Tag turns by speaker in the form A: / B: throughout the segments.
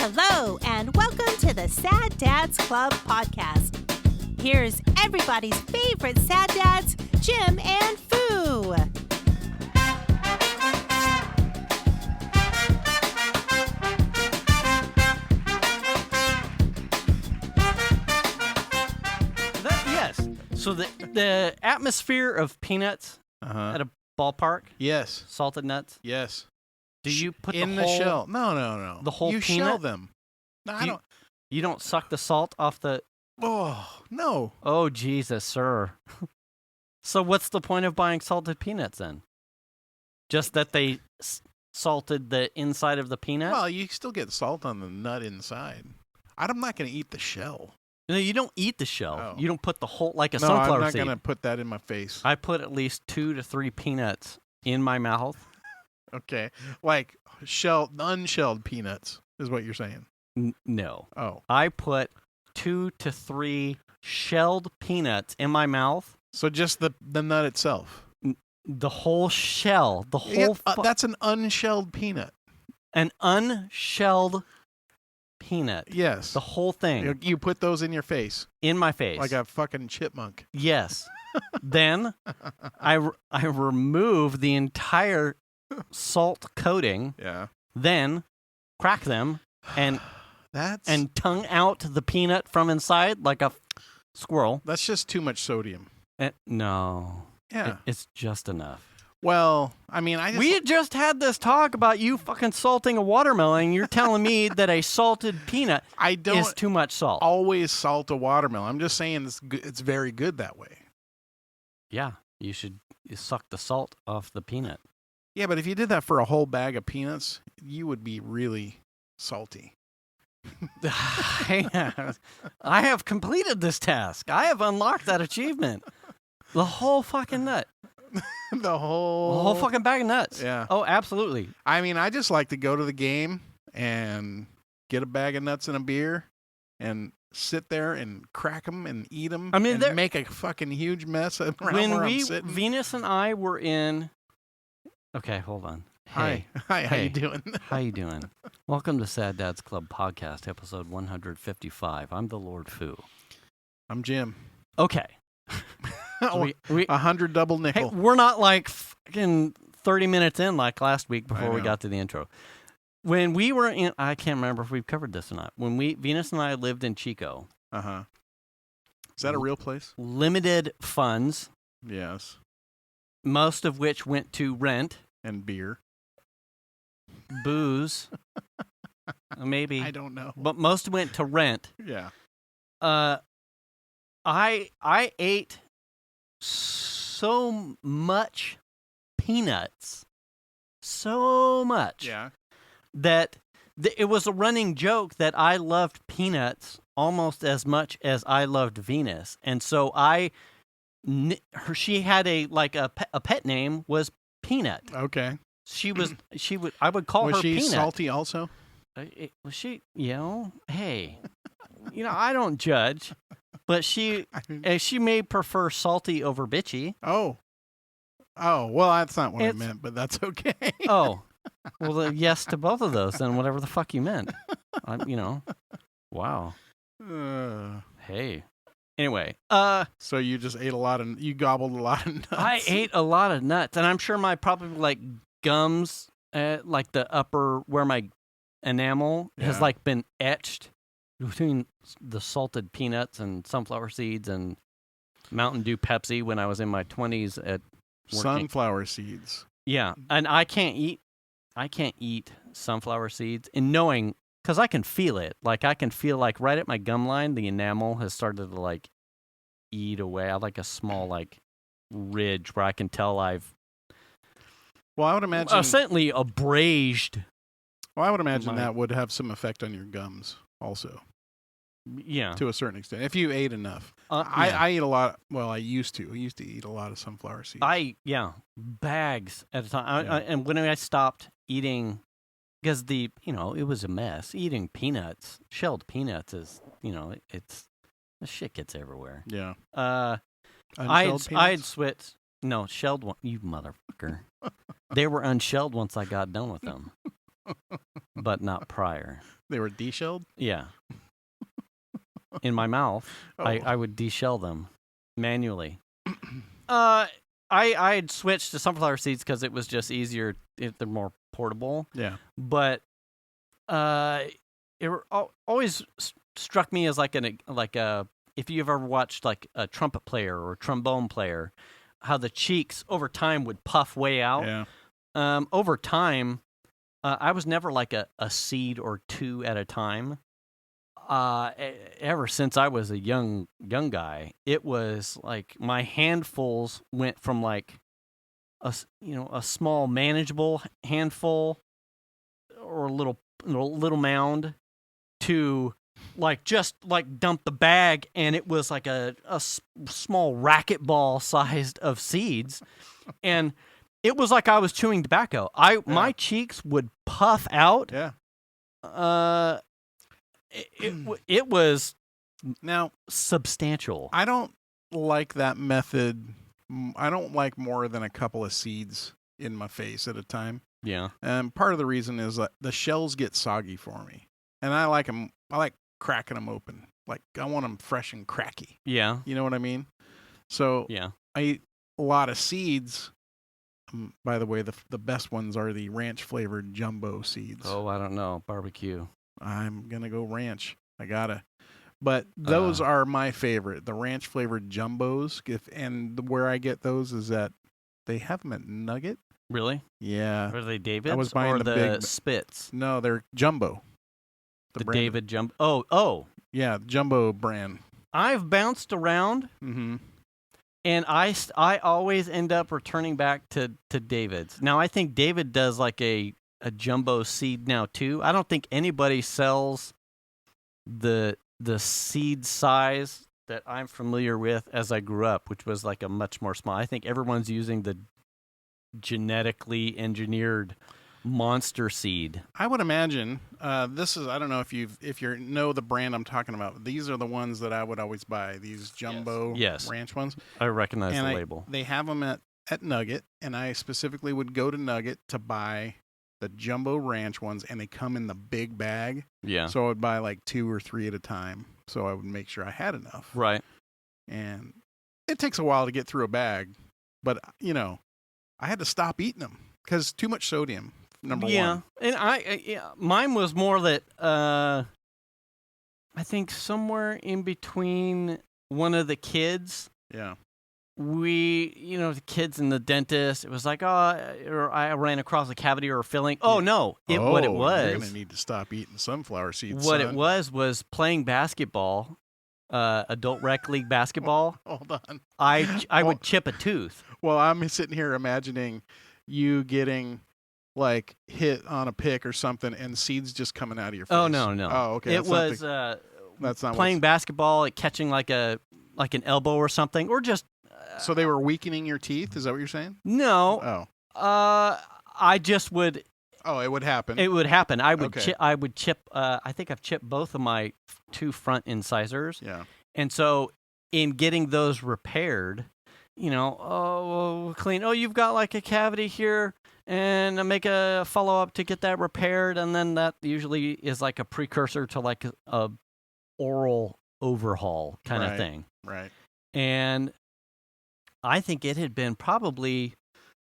A: Hello, and welcome to the Sad Dads Club podcast. Here's everybody's favorite sad dads, Jim and Foo.
B: Yes. So the atmosphere of peanuts at a ballpark.
C: Yes.
B: Salted nuts.
C: Yes.
B: Do you put
C: in
B: the
C: the
B: whole
C: shell? No.
B: The whole
C: you
B: peanut?
C: shell them. No, I don't.
B: You don't suck the salt off the.
C: Oh no.
B: Oh Jesus, sir. So what's the point of buying salted peanuts then? Just that they salted the inside of the peanut?
C: Well, you still get salt on the nut inside. I'm not going to eat the shell.
B: No, you don't eat the shell.
C: Oh.
B: You don't put the whole like a
C: No,
B: sunflower
C: I'm not
B: seed.
C: going to put that in my face.
B: I put at least 2 to 3 peanuts in my mouth.
C: Okay, like unshelled peanuts is what you're saying.
B: No.
C: Oh,
B: I put 2 to 3 shelled peanuts in my mouth.
C: so just the nut itself.
B: The whole shell. The whole.
C: That's an unshelled peanut.
B: An unshelled peanut.
C: Yes.
B: The whole thing.
C: You put those in your face
B: In my face.
C: like a fucking chipmunk.
B: Yes. Then I remove the entire salt coating.
C: Yeah.
B: Then crack them and tongue out the peanut from inside like a squirrel.
C: That's just too much sodium.
B: No.
C: Yeah.
B: It's just enough.
C: Well, I mean,
B: We just had this talk about you fucking salting a watermelon. You're telling me that a salted peanut is too much salt.
C: always salt a watermelon. I'm just saying it's very good that way.
B: Yeah, you should suck the salt off the peanut.
C: Yeah, but if you did that for a whole bag of peanuts, you would be really salty.
B: I have completed this task. I have unlocked that achievement. The whole fucking nut.
C: The whole
B: fucking bag of nuts.
C: Yeah.
B: Oh, absolutely.
C: I mean, I just like to go to the game and get a bag of nuts and a beer and sit there and crack them and eat them.
B: I mean,
C: and make a fucking huge mess around
B: when
C: where I'm sitting.
B: Venus and I were in. Okay, hold on. Hey.
C: Hi. How you doing?
B: How you doing? Welcome to Sad Dads Club podcast, episode 155. I'm the Lord Foo.
C: I'm Jim.
B: Okay. So we
C: 100 double nickel.
B: Hey, we're not like fucking 30 minutes in like last week before we got to the intro. When we were in, I can't remember if we've covered this or not. When Venus and I lived in Chico.
C: Uh-huh. Is that a real place?
B: Limited funds.
C: Yes.
B: Most of which went to rent.
C: And beer.
B: Booze. Maybe.
C: I don't know.
B: But most went to rent.
C: Yeah.
B: I ate so much peanuts. So much.
C: Yeah.
B: That it was a running joke that I loved peanuts almost as much as I loved Venus. And so she had a pet name was Peanut.
C: Okay.
B: I would call her
C: Was she
B: Peanut.
C: salty also?
B: Was she, hey, I don't judge, but she may prefer salty over bitchy.
C: Oh, well, that's not what I meant, but that's okay.
B: Oh, well, yes to both of those, then whatever the fuck you meant. Wow. Hey. Anyway,
C: so you just ate you gobbled a lot of nuts.
B: I ate a lot of nuts, and I'm sure my probably like gums, like the upper where my enamel has like been etched between the salted peanuts and sunflower seeds and Mountain Dew Pepsi when I was in my 20s at working.
C: Sunflower seeds.
B: Yeah, and I can't eat sunflower seeds, and knowing. Because I can feel it. Like, I can feel, like, right at my gum line, the enamel has started to, like, eat away. I have, like, a small, like, ridge where I can tell I've...
C: Well, I would imagine...
B: certainly abrased.
C: Well, I would imagine that would have some effect on your gums also.
B: Yeah.
C: To a certain extent. If you ate enough. I eat a lot... Well, I used to. I used to eat a lot of sunflower seeds.
B: Bags at a time.
C: Yeah.
B: And when I stopped eating... Because it was a mess. Eating peanuts, shelled peanuts is, it's, the shit gets everywhere.
C: Yeah.
B: I'd switched. No, shelled one. You motherfucker. They were unshelled once I got done with them. but not prior.
C: They were deshelled?
B: Yeah. In my mouth,
C: Oh.
B: I would deshell them manually. I had switched to sunflower seeds because it was just easier. They're more portable.
C: Yeah.
B: But it always struck me as like if you've ever watched like a trumpet player or a trombone player, how the cheeks over time would puff way out.
C: Yeah.
B: Over time, I was never like a seed or two at a time. Ever since I was a young guy, it was like my handfuls went from like a small manageable handful or a little mound to like just like dump the bag, and it was like a small racquetball sized of seeds, and it was like I was chewing tobacco. My cheeks would puff out.
C: Yeah.
B: It was
C: now
B: substantial.
C: I don't like that method. I don't like more than a couple of seeds in my face at a time.
B: Yeah.
C: And part of the reason is that the shells get soggy for me, and I like them. I like cracking them open. Like I want them fresh and cracky.
B: Yeah.
C: You know what I mean? So
B: yeah,
C: I eat a lot of seeds. By the way, the best ones are the ranch flavored jumbo seeds.
B: Oh, I don't know. Barbecue.
C: I'm going to go ranch. I gotta. But those are my favorite. The ranch flavored jumbos. Where I get those is that they have them at Nugget.
B: Really?
C: Yeah.
B: Are they David's
C: I was buying
B: or
C: the
B: the
C: big
B: Spitz?
C: No, they're jumbo.
B: The David Jumbo. Oh.
C: Yeah, jumbo brand.
B: I've bounced around.
C: Mm-hmm.
B: And I always end up returning back to David's. Now, I think David does like a jumbo seed now, too. I don't think anybody sells the seed size that I'm familiar with as I grew up, which was like a much more small. I think everyone's using the genetically engineered monster seed.
C: I would imagine this is. I don't know if you know the brand I'm talking about. These are the ones that I would always buy. These jumbo ranch ones.
B: I recognize the label.
C: They have them at Nugget, and I specifically would go to Nugget to buy the jumbo ranch ones, and they come in the big bag.
B: Yeah.
C: So I would buy like 2 or 3 at a time, so I would make sure I had enough.
B: Right.
C: And it takes a while to get through a bag, but I had to stop eating them because too much sodium. Number one.
B: And mine was more that I think somewhere in between one of the kids.
C: Yeah.
B: The kids and the dentist, it was like, or I ran across a cavity or a filling. Oh, no. What it was.
C: You're going to need to stop eating sunflower seeds.
B: What
C: son.
B: it was playing basketball, adult rec league basketball.
C: Hold on.
B: I would chip a tooth.
C: Well, I'm sitting here imagining you getting like hit on a pick or something and seeds just coming out of your face.
B: Oh, no.
C: Oh, okay.
B: It was
C: that's not
B: playing basketball, catching like an elbow or something, or just.
C: So they were weakening your teeth? Is that what you're saying?
B: No.
C: Oh.
B: I just would.
C: Oh, it would happen.
B: It would happen. I would.
C: Okay.
B: I would chip. I think I've chipped both of my 2 front incisors.
C: Yeah.
B: And so, in getting those repaired, clean. Oh, you've got like a cavity here, and I make a follow up to get that repaired, and then that usually is like a precursor to like a oral overhaul kind of thing.
C: Right.
B: And I think it had been probably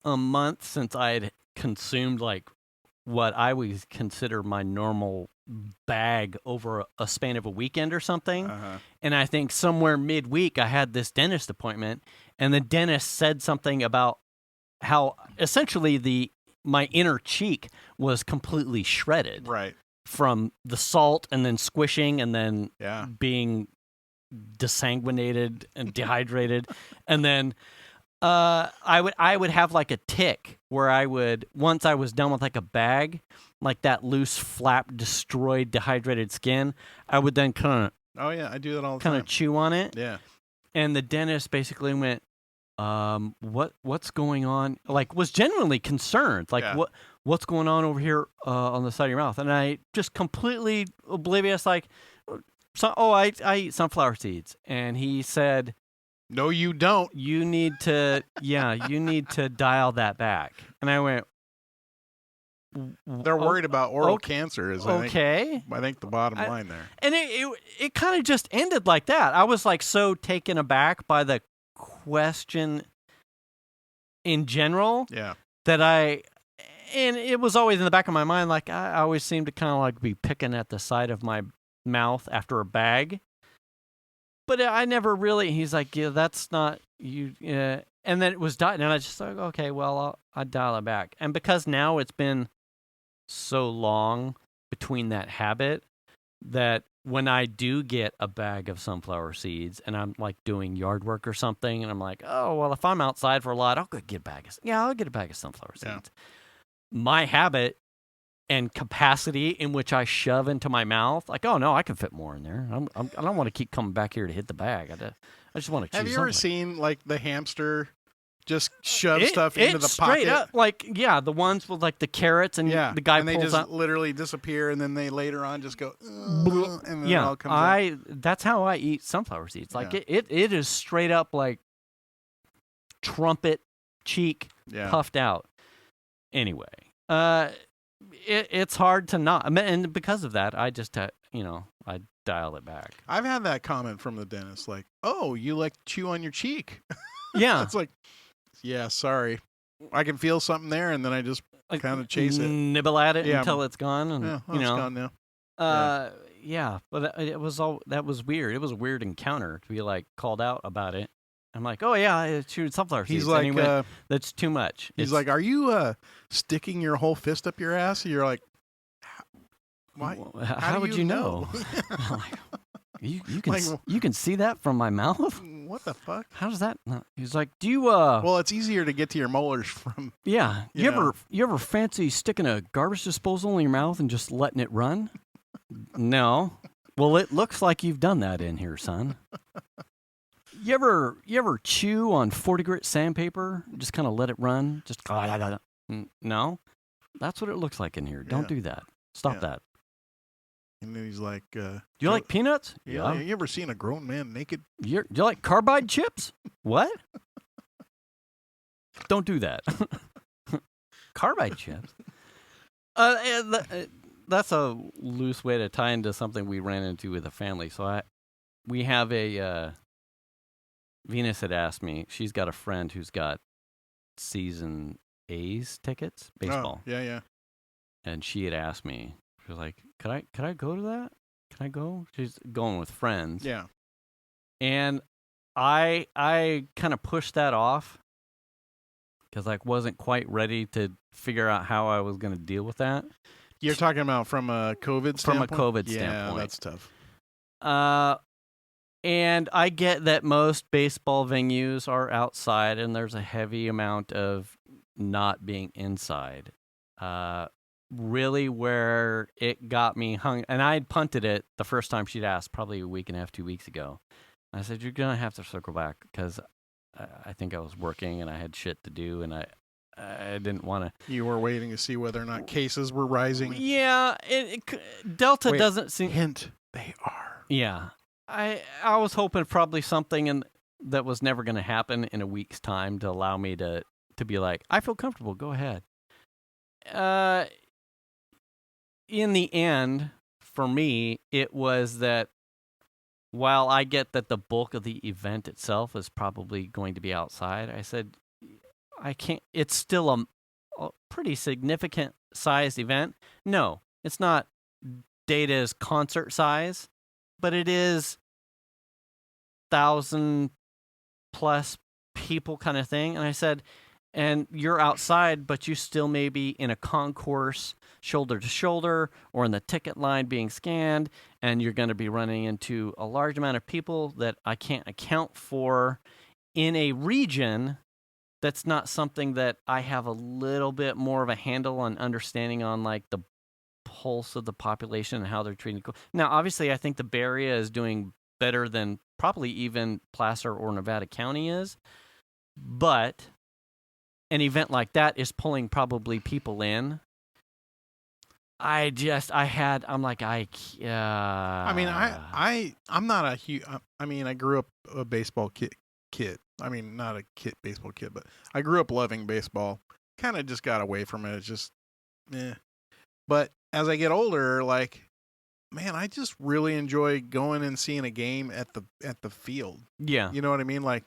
B: a month since I had consumed like what I would consider my normal bag over a span of a weekend or something.
C: Uh-huh.
B: And I think somewhere midweek I had this dentist appointment, and the dentist said something about how essentially my inner cheek was completely shredded.
C: Right.
B: From the salt and then squishing and then being desanguinated and dehydrated. And then I would have like a tick where I would, once I was done with like a bag, like that loose flap destroyed dehydrated skin, I would then kind of
C: I do that all the time.
B: Kind of chew on it.
C: Yeah.
B: And the dentist basically went, what's going on? Like, was genuinely concerned. Like, what's going on over here on the side of your mouth? And I just completely oblivious, like, I eat sunflower seeds. And he said,
C: no, you don't.
B: You need to, you need to dial that back. And I went,
C: They're worried about oral cancer. Is I think the bottom line there.
B: And it kind of just ended like that. I was like so taken aback by the question in general.
C: Yeah.
B: And it was always in the back of my mind, like I always seem to kind of like be picking at the side of my mouth after a bag. But I never really, he's like, yeah, that's not you. And then it was done. And I just like, okay, well, I'll dial it back. And because now it's been so long between that habit that when I do get a bag of sunflower seeds and I'm like doing yard work or something, and I'm like, oh, well, if I'm outside for a lot, I'll go get a bag I'll get a bag of sunflower seeds. Yeah. My habit and capacity in which I shove into my mouth, like, oh no, I can fit more in there. I don't want to keep coming back here to hit the bag. I just want to chew
C: something. Have you ever seen like the hamster just shove stuff into the
B: straight
C: pocket?
B: Up, like, yeah, the ones with like the carrots and the guy
C: and they
B: pulls
C: just
B: out.
C: literally disappear, and then they later on just go, and then it all comes out.
B: That's how I eat sunflower seeds. Like it is straight up like trumpet cheek puffed out. Anyway, it's hard to not, and because of that, I just I dial it back.
C: I've had that comment from the dentist, like, "Oh, you like to chew on your cheek?"
B: Yeah,
C: it's like, yeah, sorry, I can feel something there, and then I just kind of chase it,
B: nibble at it until it's gone, and
C: it's gone now.
B: But that was weird. It was a weird encounter to be like called out about it. I'm like, oh yeah, I chewed sunflower seeds.
C: He's like,
B: that's too much.
C: He's like, are you sticking your whole fist up your ass? And you're like, why?
B: How would you know? You can see that from my mouth.
C: What the fuck?
B: How does that? He's like, do you?
C: Well, it's easier to get to your molars from.
B: Yeah. You ever fancy sticking a garbage disposal in your mouth and just letting it run? No. Well, it looks like you've done that in here, son. You ever chew on 40 grit sandpaper? Just kind of let it run? Just no? That's what it looks like in here. Don't do that. Stop that.
C: And then he's like,
B: do you like peanuts?
C: Yeah. You ever seen a grown man naked?
B: Do you like carbide chips? What? Don't do that. Carbide chips? That's a loose way to tie into something we ran into with a family. So we have a... Venus had asked me, she's got a friend who's got season A's tickets, baseball.
C: Oh, yeah.
B: And she had asked me, she was like, could I go to that? Can I go? She's going with friends.
C: Yeah.
B: And I kind of pushed that off because I wasn't quite ready to figure out how I was going to deal with that.
C: You're talking about from a COVID standpoint?
B: From a COVID
C: Yeah,
B: standpoint.
C: that's tough.
B: And I get that most baseball venues are outside and there's a heavy amount of not being inside. Really where it got me hung, and I had punted it the first time she'd asked, probably a week and a half, 2 weeks ago. I said, you're going to have to circle back because I think I was working and I had shit to do and I didn't want to.
C: You were waiting to see whether or not cases were rising.
B: Yeah, Delta doesn't seem.
C: Hint, they are.
B: Yeah. I was hoping probably something that was never going to happen in a week's time to allow me to be like, I feel comfortable, go ahead. In the end, for me, it was that while I get that the bulk of the event itself is probably going to be outside, I said, I can't, it's still a pretty significant sized event. No, it's not Data's concert size, but it is 1,000+ people kind of thing. And I said, and you're outside, but you still may be in a concourse, shoulder to shoulder, or in the ticket line being scanned, and you're going to be running into a large amount of people that I can't account for in a region that's not something that I have a little bit more of a handle on understanding on, like the pulse of the population and how they're treating. Now, obviously, I think the Bay Area is doing better than probably even Placer or Nevada County is, but an event like that is pulling probably people in. I'm not
C: a huge. I mean, I grew up a baseball kid. I mean, not a baseball kid, but I grew up loving baseball. Kind of just got away from it. It's just But as I get older, like, man, I just really enjoy going and seeing a game at the field.
B: Yeah.
C: You know what I mean? Like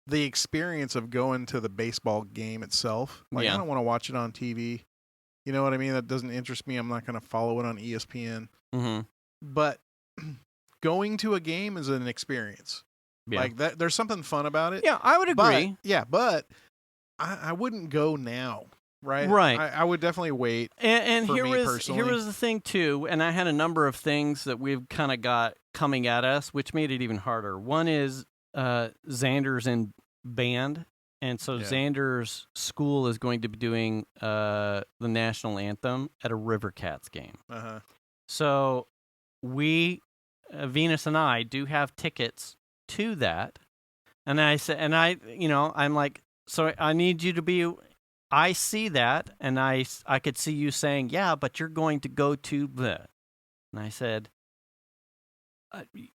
C: the experience of going to the baseball game itself. Like, I don't want to watch it on TV. You know what I mean? That doesn't interest me. I'm not going to follow it on ESPN.
B: Mm-hmm.
C: But going to a game is an experience.
B: Yeah.
C: Like that, there's something fun about it.
B: Yeah, I would agree.
C: But I wouldn't go now. Right.
B: Right.
C: I would definitely wait.
B: And here
C: was
B: the thing too, and I had a number of things that we've kind of got coming at us, which made it even harder. One is Xander's in band, and so Xander's school is going to be doing the national anthem at a River Cats game.
C: Uh-huh.
B: So we, Venus and I, do have tickets to that, and I said, I'm like, so I need you to be. I see that, and I could see you saying, yeah, but you're going to go to the. And I said,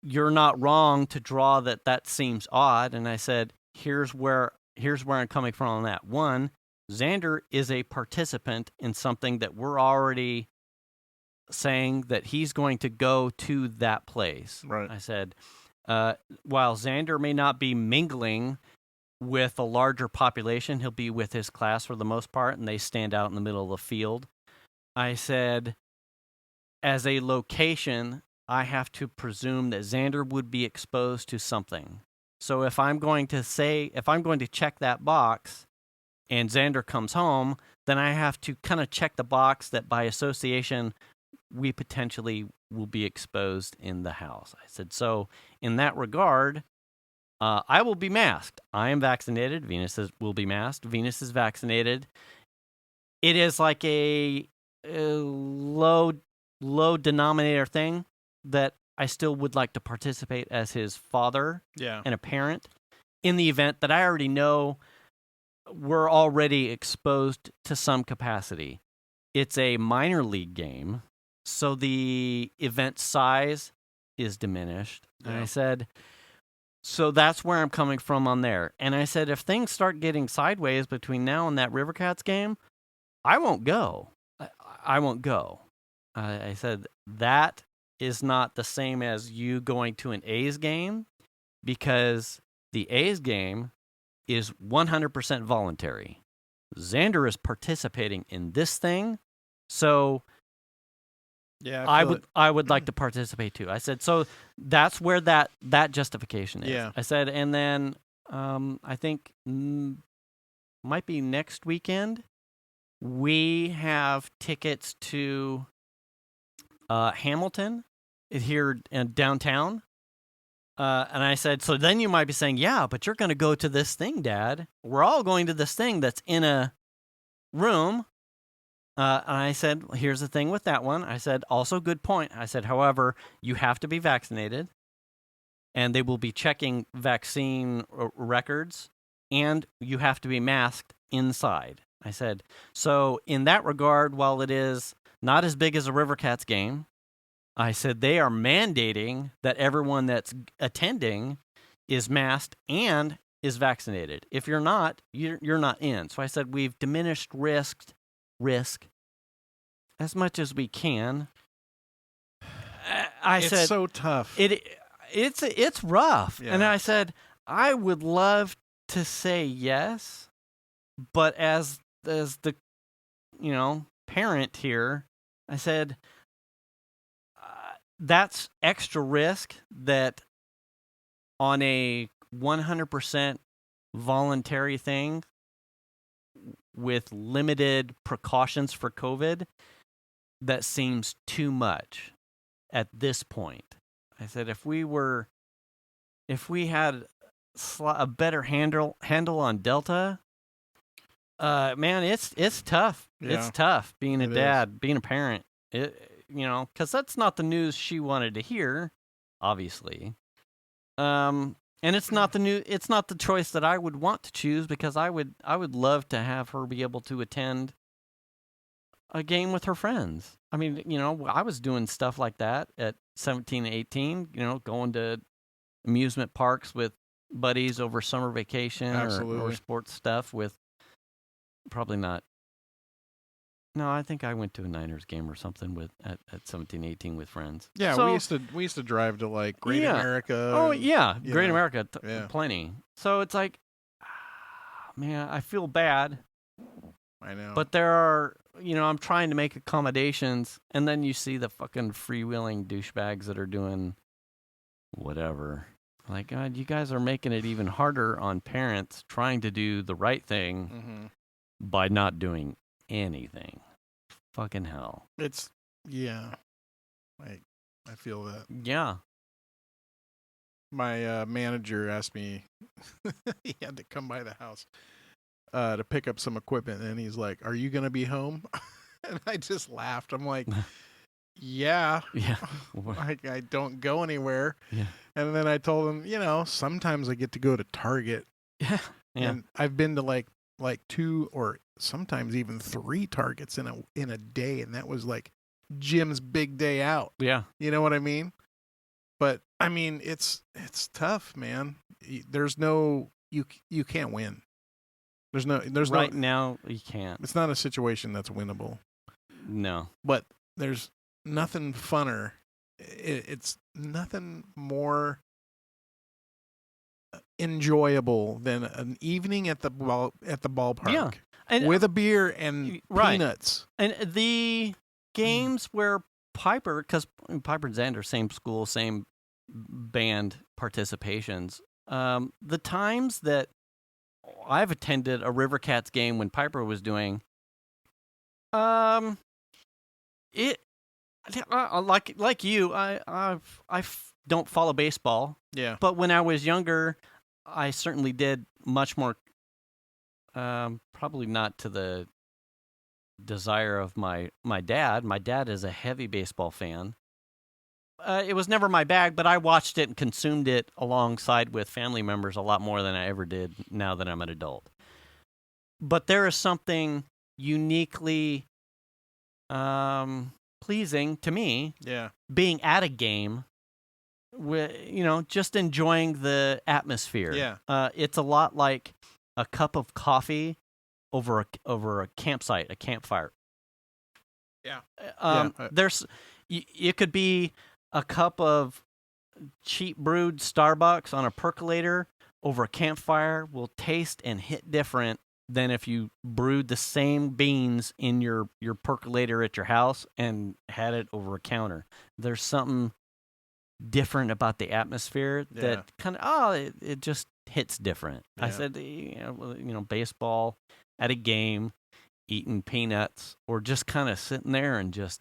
B: you're not wrong to draw that seems odd. And I said, here's where I'm coming from on that. One, Xander is a participant in something that we're already saying that he's going to go to that place.
C: Right.
B: I said, while Xander may not be mingling with a larger population, he'll be with his class for the most part, and they stand out in the middle of the field. I said, as a location, I have to presume that Xander would be exposed to something. So if I'm going to check that box and Xander comes home, then I have to kind of check the box that by association, we potentially will be exposed in the house. I said, so in that regard, I will be masked. I am vaccinated. Venus will be masked. Venus is vaccinated. It is like a low denominator thing that I still would like to participate as his father and a parent in the event that I already know we're already exposed to some capacity. It's a minor league game, so the event size is diminished. Yeah. And I said, so that's where I'm coming from on there. And I said, if things start getting sideways between now and that River Cats game, I won't go. I won't go. I said, that is not the same as you going to an A's game, because the A's game is 100% voluntary. Xander is participating in this thing, so yeah, I would like to participate too. I said, so that's where that justification is. Yeah. I said, and then I think might be next weekend, we have tickets to Hamilton here in downtown. And I said, so then you might be saying, yeah, but you're going to go to this thing, Dad. We're all going to this thing that's in a room. And I said, here's the thing with that one. I said, also good point. I said, however, you have to be vaccinated, and they will be checking vaccine records, and you have to be masked inside. I said, so in that regard, while it is not as big as a River Cats game, I said they are mandating that everyone that's attending is masked and is vaccinated. If you're not, you're not in. So I said we've diminished risk as much as we can. I said
C: it's so tough.
B: It's rough. Yeah. And I said I would love to say yes, but as the parent here, I said that's extra risk that on a 100% voluntary thing with limited precautions for COVID, that seems too much at this point. I said, if we had a better handle on Delta, man, it's tough. Yeah, it's tough being a dad, being a parent. Because that's not the news she wanted to hear, obviously. And it's not the choice that I would want to choose, because I would love to have her be able to attend a game with her friends. I mean, I was doing stuff like that at 17 and 18, going to amusement parks with buddies over summer vacation or sports stuff with, probably not No, I think I went to a Niners game or something at 17, 18 with friends.
C: Yeah,
B: So,
C: we used to drive to like Great
B: Yeah.
C: America.
B: Oh
C: and,
B: yeah,
C: you
B: Great
C: know,
B: America,
C: yeah.
B: plenty. So it's like, man, I feel bad,
C: I know.
B: but there are, I'm trying to make accommodations, and then you see the fucking freewheeling douchebags that are doing whatever. Like, God, you guys are making it even harder on parents trying to do the right thing by not doing anything. Fucking hell.
C: Yeah. I feel that.
B: Yeah.
C: My manager asked me, he had to come by the house to pick up some equipment, and he's like, "Are you going to be home?" And I just laughed. I'm like, yeah.
B: Yeah.
C: I don't go anywhere.
B: Yeah.
C: And then I told him, sometimes I get to go to Target.
B: Yeah.
C: And I've been to like 2 or sometimes even 3 Targets in a day, and that was like Jim's big day out.
B: Yeah.
C: You know what I mean? But I mean, it's tough, man. There's no you can't win. There's
B: right now you can't.
C: It's not a situation that's winnable.
B: No.
C: But there's nothing funner. It's nothing more enjoyable than an evening at the ballpark.
B: Yeah. And,
C: with a beer and peanuts.
B: And the games where Piper, because Piper and Xander, same school, same band participations. The times that I've attended a River Cats game when Piper was doing, like you, I don't follow baseball.
C: Yeah.
B: But when I was younger, I certainly did much more. Probably not to the desire of my dad. My dad is a heavy baseball fan. It was never my bag, but I watched it and consumed it alongside with family members a lot more than I ever did now that I'm an adult. But there is something uniquely pleasing to me, being at a game, with just enjoying the atmosphere.
C: Yeah,
B: it's a lot like a cup of coffee over a campsite, a campfire.
C: Yeah.
B: There's it could be a cup of cheap brewed Starbucks on a percolator over a campfire will taste and hit different than if you brewed the same beans in your percolator at your house and had it over a counter. There's something different about the atmosphere that kind of it just hits different. Yeah. I said, baseball at a game, eating peanuts, or just kind of sitting there and just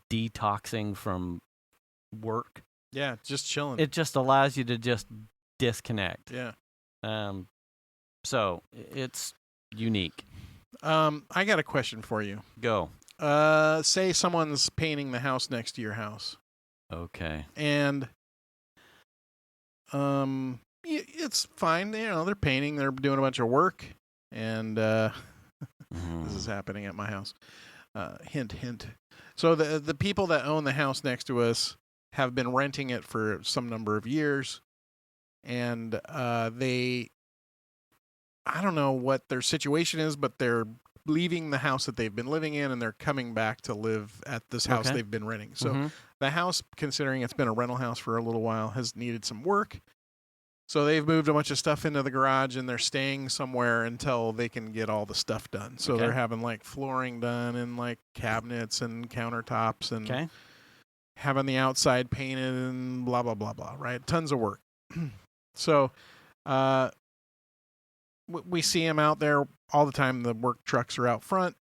B: detoxing from work.
C: Yeah, just chilling.
B: It just allows you to just disconnect.
C: Yeah.
B: So it's unique.
C: I got a question for you.
B: Go.
C: Say someone's painting the house next to your house.
B: Okay.
C: And it's fine. They're painting. They're doing a bunch of work. And this is happening at my house. Hint, hint. So the people that own the house next to us have been renting it for some number of years. And I don't know what their situation is, but they're leaving the house that they've been living in and they're coming back to live at this house they've been renting. So the house, considering it's been a rental house for a little while, has needed some work. So they've moved a bunch of stuff into the garage and they're staying somewhere until they can get all the stuff done. So they're having like flooring done and like cabinets and countertops and having the outside painted and blah, blah, blah, blah, right? Tons of work. So we see them out there all the time. The work trucks are out front.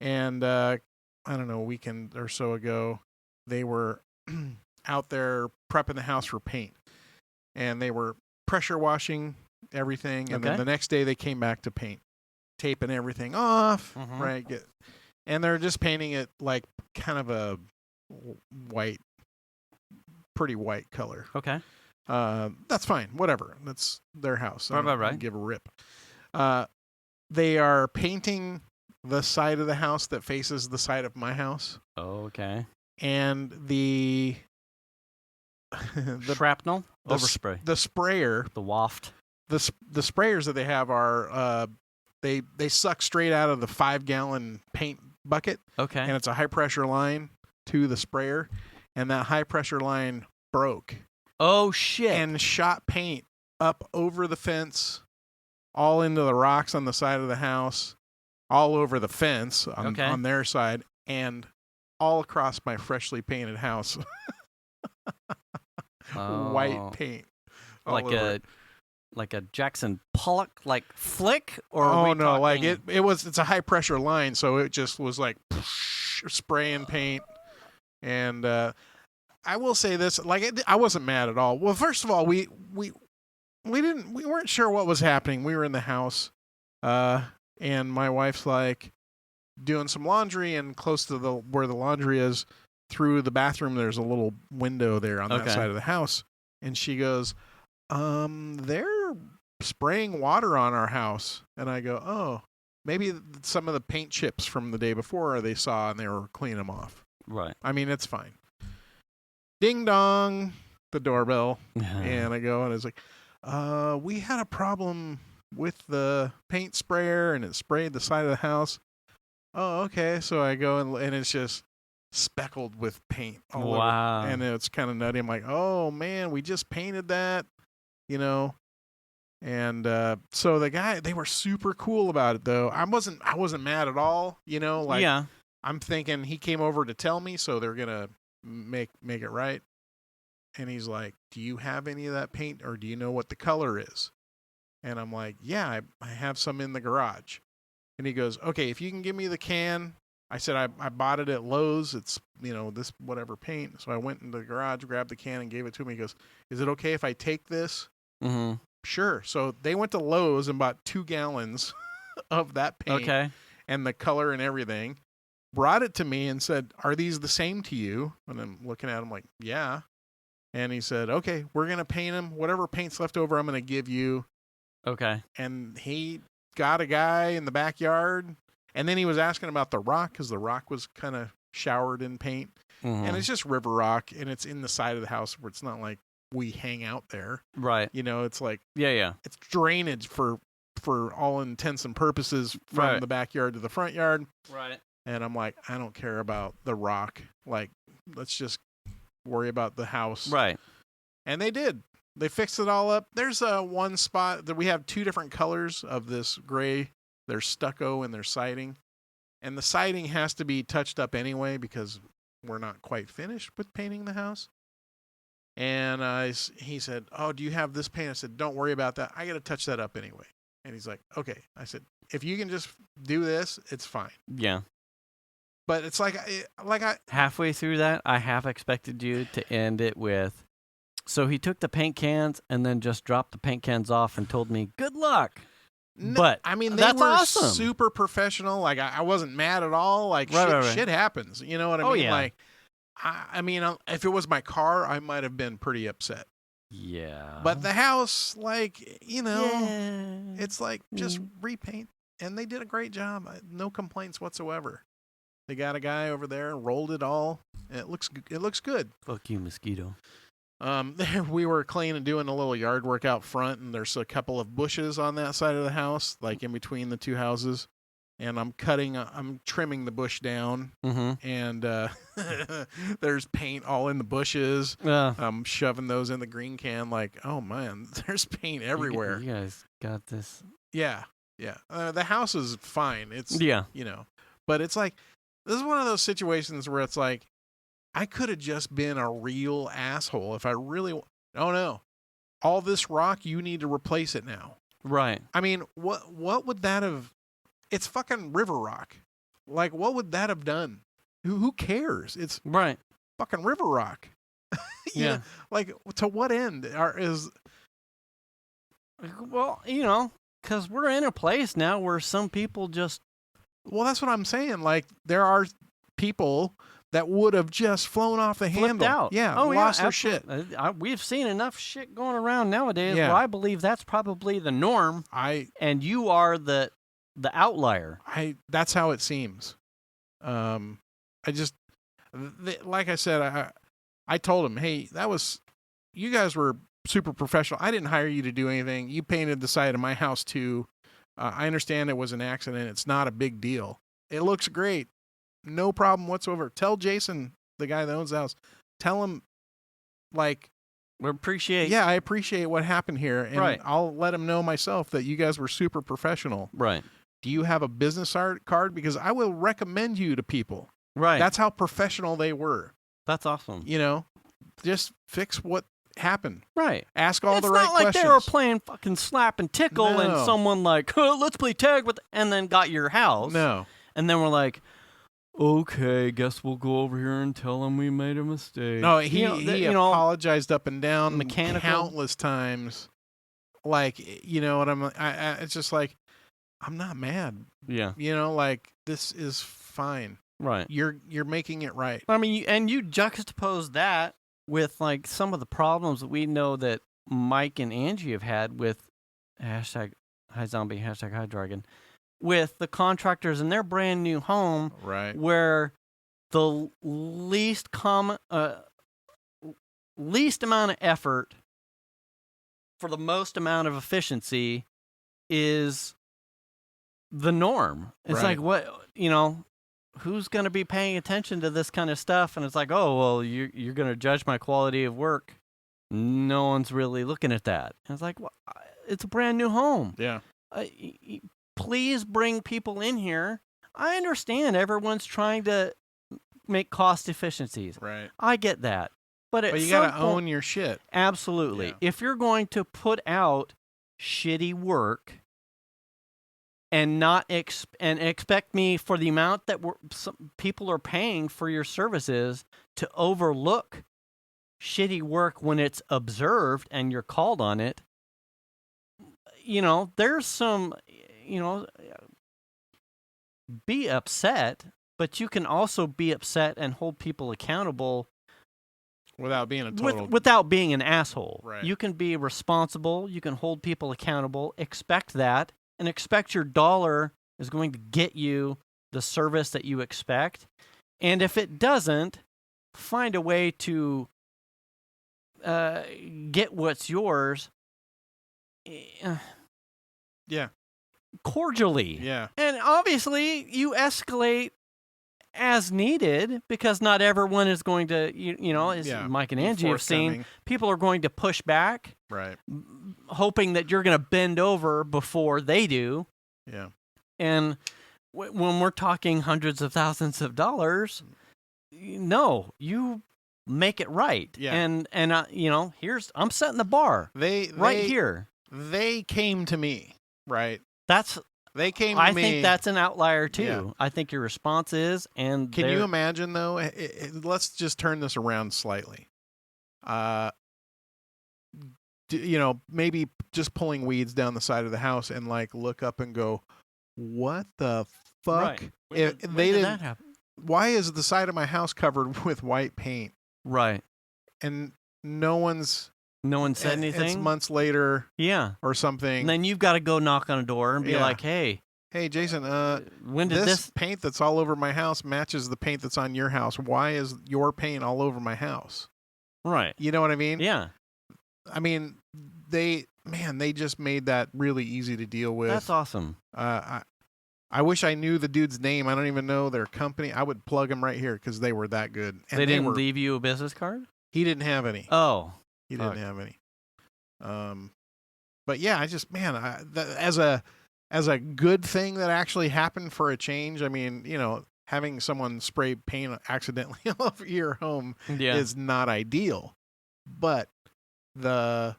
C: And I don't know, a weekend or so ago, they were out there prepping the house for paint. And they were pressure washing everything. And then the next day they came back to paint, taping everything off, right? And they're just painting it like kind of a pretty white color.
B: Okay.
C: That's fine. Whatever. That's their house.
B: Right.
C: Give a rip. They are painting the side of the house that faces the side of my house.
B: Okay.
C: And the
B: shrapnel, overspray,
C: the sprayer,
B: the waft,
C: the sprayers that they have are they suck straight out of the 5-gallon paint bucket.
B: Okay.
C: And it's a high pressure line to the sprayer, and that high pressure line broke.
B: Oh shit.
C: And shot paint up over the fence, all into the rocks on the side of the house, all over the fence on their side, and all across my freshly painted house. White paint.
B: Like a Jackson Pollock flick, or
C: oh no, talking... it's a high pressure line, so it just was like spraying paint. And I will say this, I wasn't mad at all. Well, first of all, we weren't sure what was happening. We were in the house, and my wife's like doing some laundry, and close to where the laundry is, through the bathroom, there's a little window there on that side of the house, and she goes, they're spraying water on our house. And I go, oh, maybe some of the paint chips from the day before they saw and they were cleaning them off.
B: Right.
C: I mean, it's fine. Ding dong, the doorbell. And I go, and it's like, we had a problem with the paint sprayer and it sprayed the side of the house. Oh, okay. So I go and it's just speckled with paint all over. And it's kind of nutty. I'm like, oh man, we just painted that. And so they were super cool about it though. I wasn't mad at all, I'm thinking he came over to tell me, so they're gonna make it right. And he's like, do you have any of that paint, or do you know what the color is? And I'm like, yeah, I have some in the garage. And he goes, okay, if you can give me the can. I said, I bought it at Lowe's. It's, this whatever paint. So I went into the garage, grabbed the can, and gave it to him. He goes, is it okay if I take this?
B: Mm-hmm.
C: Sure. So they went to Lowe's and bought 2 gallons of that paint and the color and everything, brought it to me and said, are these the same to you? And I'm looking at him like, yeah. And he said, okay, we're going to paint them. Whatever paint's left over, I'm going to give you.
B: Okay.
C: And he got a guy in the backyard. And then he was asking about the rock, because the rock was kind of showered in paint. Mm-hmm. And it's just river rock, and it's in the side of the house where it's not like we hang out there.
B: Right.
C: It's like,
B: yeah. It's
C: drainage for all intents and purposes from the backyard to the front yard.
B: Right.
C: And I'm like, I don't care about the rock. Like, let's just worry about the house.
B: Right.
C: And they did. They fixed it all up. There's one spot that we have 2 different colors of this gray. There's stucco and there's siding. And the siding has to be touched up anyway because we're not quite finished with painting the house. And he said, oh, do you have this paint? I said, don't worry about that. I got to touch that up anyway. And he's like, okay. I said, if you can just do this, it's fine.
B: Yeah.
C: But it's like
B: halfway through that, I half expected you to end it with, so he took the paint cans and then just dropped the paint cans off and told me, good luck.
C: No,
B: but
C: I mean,
B: that's
C: were
B: awesome.
C: Super professional. Like I wasn't mad at all. Like shit happens. You know what I mean?
B: Yeah.
C: Like, I mean, if it was my car, I might have been pretty upset.
B: Yeah.
C: But the house, it's like just repaint, and they did a great job. No complaints whatsoever. They got a guy over there, rolled it all. And it looks good.
B: Fuck you, mosquito.
C: We were cleaning, doing a little yard work out front, and there's a couple of bushes on that side of the house, like in between the 2 houses. And I'm trimming the bush down, and there's paint all in the bushes. I'm shoving those in the green can, like, oh man, there's paint everywhere.
B: You guys got this.
C: Yeah. The house is fine. It's but it's like, this is one of those situations where it's like, I could have just been a real asshole if I really. Oh no, all this rock, you need to replace it now.
B: Right.
C: I mean, what would that have? It's fucking river rock. Like, what would that have done? Who cares? It's
B: right.
C: Fucking river rock.
B: Yeah.
C: Like, to what end is?
B: Well, because we're in a place now where some people just.
C: Well, that's what I'm saying. Like, there are people that would have just flown off the handle.
B: Out.
C: Yeah, lost their shit.
B: We've seen enough shit going around nowadays
C: where
B: I believe that's probably the norm. And you are the outlier.
C: That's how it seems. Like I said, I told him, hey, you guys were super professional. I didn't hire you to do anything. You painted the side of my house too. I understand it was an accident. It's not a big deal. It looks great. no problem whatsoever. Tell Jason, the guy that owns the house, tell him, like,
B: we appreciate.
C: Yeah, I appreciate what happened here, and I'll let him know myself that you guys were super professional.
B: Right.
C: Do you have a business card? Because I will recommend you to people.
B: Right.
C: That's how professional they were.
B: That's awesome.
C: You know, just fix what happened.
B: Right.
C: Ask all the right questions.
B: It's not like they were playing fucking slap and tickle and someone like, oh, let's play tag with, and then got your house.
C: No.
B: And then we're like, okay, guess we'll go over here and tell him we made a mistake.
C: No, he apologized up and down countless times. Like, you know what it's just like, I'm not mad.
B: Yeah.
C: You know, like, this is fine.
B: Right.
C: You're making it right.
B: I mean, you juxtapose that with like some of the problems that we know that Mike and Angie have had with hashtag Hi Zombie, hashtag Hi Dragon, with the contractors in their brand new home,
C: right?
B: Where the least amount of effort for the most amount of efficiency is the norm. It's like, what, who's going to be paying attention to this kind of stuff? And it's like, oh, well, you're going to judge my quality of work. No one's really looking at that. And it's like, well, it's a brand new home.
C: Yeah.
B: Please bring people in here. I understand everyone's trying to make cost efficiencies.
C: Right.
B: I get that. But
C: you got to own your shit.
B: Absolutely.
C: Yeah.
B: If you're going to put out shitty work and not expect me for the amount that some people are paying for your services to overlook shitty work when it's observed and you're called on it, there's some, be upset, but you can also be upset and hold people accountable
C: without being a total...
B: without being an asshole.
C: Right.
B: You can be responsible. You can hold people accountable. Expect that. And expect your dollar is going to get you the service that you expect. And if it doesn't, find a way to get what's yours.
C: Yeah.
B: Cordially.
C: Yeah.
B: And obviously, you escalate as needed because not everyone is going to, as Mike and Angie have seen, people are going to push back.
C: Right.
B: Hoping that you're going to bend over before they do.
C: Yeah.
B: And when we're talking hundreds of thousands of dollars, no, you make it right.
C: Yeah.
B: And I'm setting the bar here.
C: They came to me, right? They came to me.
B: I think that's an outlier too. Yeah. I think your response is, and
C: can you imagine though? Let's just turn this around slightly. Maybe just pulling weeds down the side of the house and like look up and go, what the fuck?
B: Right. When did that happen?
C: Why is the side of my house covered with white paint?
B: Right.
C: And no one said
B: anything.
C: It's months later.
B: Yeah.
C: Or something.
B: And then you've got to go knock on a door and be like, hey,
C: Jason,
B: when did
C: this paint that's all over my house matches the paint that's on your house? Why is your paint all over my house?
B: Right.
C: You know what I mean?
B: Yeah.
C: I mean, they just made that really easy to deal with.
B: That's awesome.
C: I wish I knew the dude's name. I don't even know their company. I would plug them right here because they were that good. And
B: they didn't leave you a business card?
C: He didn't have any.
B: Oh.
C: He didn't have any. But yeah, I just, as a good thing that actually happened for a change, I mean, having someone spray paint accidentally all over your home is not ideal. But the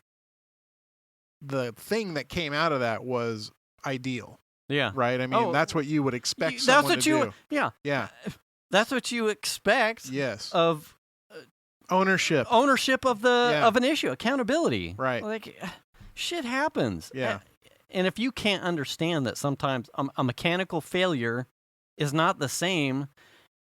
C: thing that came out of that was ideal.
B: Yeah.
C: Right? I mean, that's what you would expect someone to do.
B: Yeah.
C: Yeah.
B: That's what you expect.
C: Yes.
B: Of
C: ownership of
B: an issue, accountability.
C: Right.
B: Like, shit happens.
C: Yeah.
B: And if you can't understand that sometimes a mechanical failure is not the same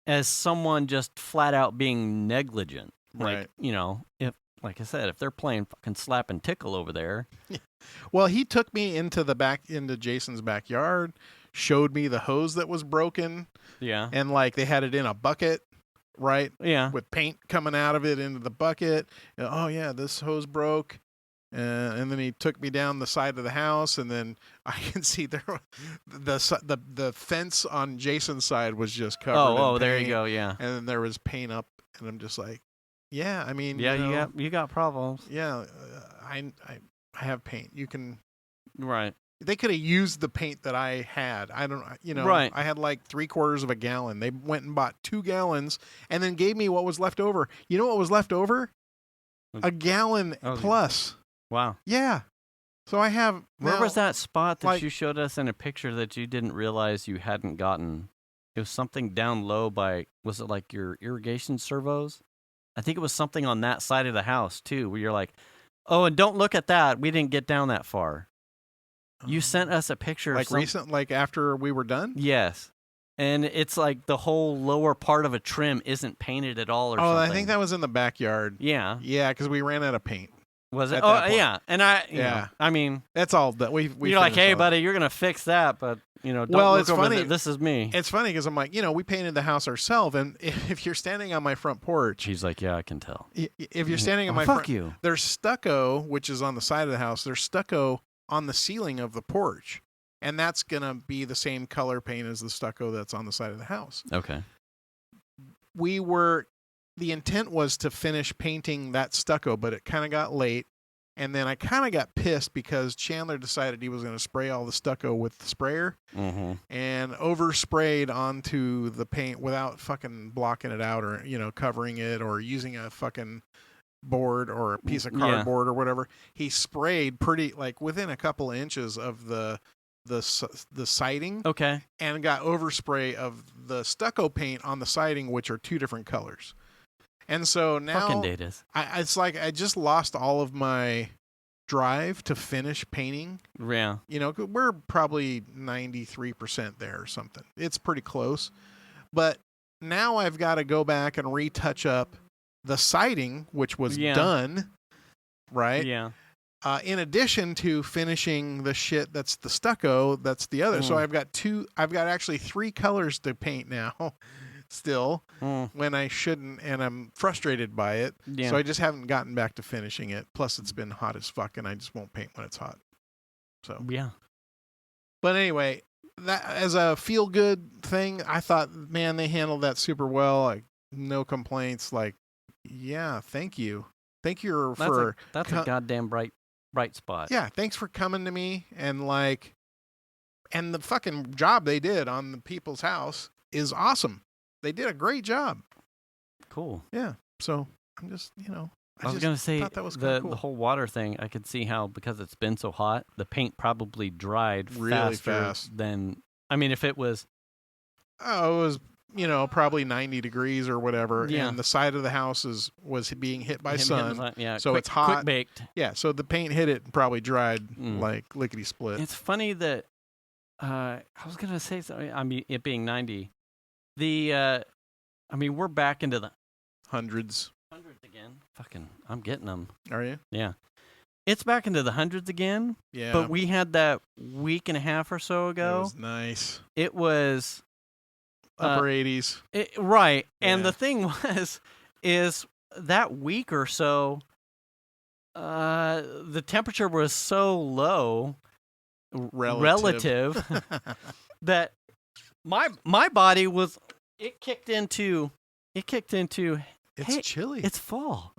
B: as someone just flat out being negligent.
C: Right.
B: Like, if, like I said, if they're playing fucking slap and tickle over there.
C: Well, he took me into Jason's backyard, showed me the hose that was broken.
B: Yeah.
C: And like they had it in a bucket, right?
B: Yeah.
C: With paint coming out of it into the bucket. Oh yeah, this hose broke. And then he took me down the side of the house, and then I can see there the fence on Jason's side was just covered.
B: Oh,
C: in
B: there
C: paint,
B: you go. Yeah.
C: and then there was paint up, and I'm just like, yeah, I mean,
B: Yeah, you got problems.
C: Yeah, I have paint. You can.
B: Right.
C: They could have used the paint that I had. I don't,
B: Right.
C: I had like 3/4 of a gallon. They went and bought 2 gallons and then gave me what was left over. You know what was left over? A gallon plus.
B: Wow.
C: Yeah. So I have.
B: Where was that spot that
C: like,
B: you showed us in a picture that you didn't realize you hadn't gotten? It was something down low by, was it like your irrigation servos? I think it was something on that side of the house too, where you're like, oh, and don't look at that. We didn't get down that far. You sent us a picture.
C: Like recent, like after we were done?
B: Yes. And it's like the whole lower part of a trim isn't painted at all or something.
C: I think that was in the backyard.
B: Yeah.
C: Yeah, because we ran out of paint.
B: Was it? Oh, yeah. And I mean.
C: That's all that we
B: you're like, hey, buddy, you're going to fix that, but, don't look over funny. This is me.
C: It's funny because I'm like, we painted the house ourselves, and if you're standing on my front porch.
B: He's like, yeah, I can tell.
C: If you're standing on my front.
B: Fuck you.
C: There's stucco, which is on the side of the house. There's stucco on the ceiling of the porch, and that's going to be the same color paint as the stucco that's on the side of the house.
B: Okay.
C: The intent was to finish painting that stucco, but it kind of got late, and then I kind of got pissed because Chandler decided he was going to spray all the stucco with the sprayer and oversprayed onto the paint without fucking blocking it out or, covering it or using a fucking board or a piece of cardboard or whatever. He sprayed pretty like within a couple of inches of the siding.
B: Okay.
C: And got overspray of the stucco paint on the siding, which are 2 different colors. And so now
B: fucking datas.
C: It's like I just lost all of my drive to finish painting.
B: Yeah.
C: We're probably 93% there or something. It's pretty close. But now I've got to go back and retouch up the siding, which was done, right?
B: Yeah.
C: In addition to finishing the shit that's the stucco, that's the other. So I've got actually 3 colors to paint now still when I shouldn't, and I'm frustrated by it. Yeah. So I just haven't gotten back to finishing it. Plus it's been hot as fuck and I just won't paint when it's hot. So yeah. But anyway, that as a feel good thing, I thought, man, they handled that super well. Like no complaints. Like, yeah, thank you. Thank you for
B: that's a goddamn bright spot.
C: Yeah, thanks for coming to me and the fucking job they did on the people's house is awesome. They did a great job.
B: Cool.
C: Yeah. So I'm just,
B: I was going to say
C: that was
B: cool.
C: The
B: whole water thing, I could see how, because it's been so hot, the paint probably dried
C: really
B: fast than, I mean, if it was.
C: Oh, it was, probably 90 degrees or whatever.
B: Yeah.
C: And the side of the house was being hit by sun.
B: Yeah.
C: So it's hot.
B: Quick baked.
C: Yeah. So the paint hit it and probably dried like lickety split.
B: It's funny that, I was going to say something, I mean, it being 90. We're back into the
C: hundreds
B: again. Fucking, I'm getting them.
C: Are you?
B: Yeah. It's back into the hundreds again.
C: Yeah.
B: But we had that week and a half or so ago.
C: It was nice.
B: It was
C: upper 80s.
B: Right.
C: Yeah.
B: And the thing is that week or so, the temperature was so low relative that my body was it kicked into
C: it's chilly.
B: It's fall.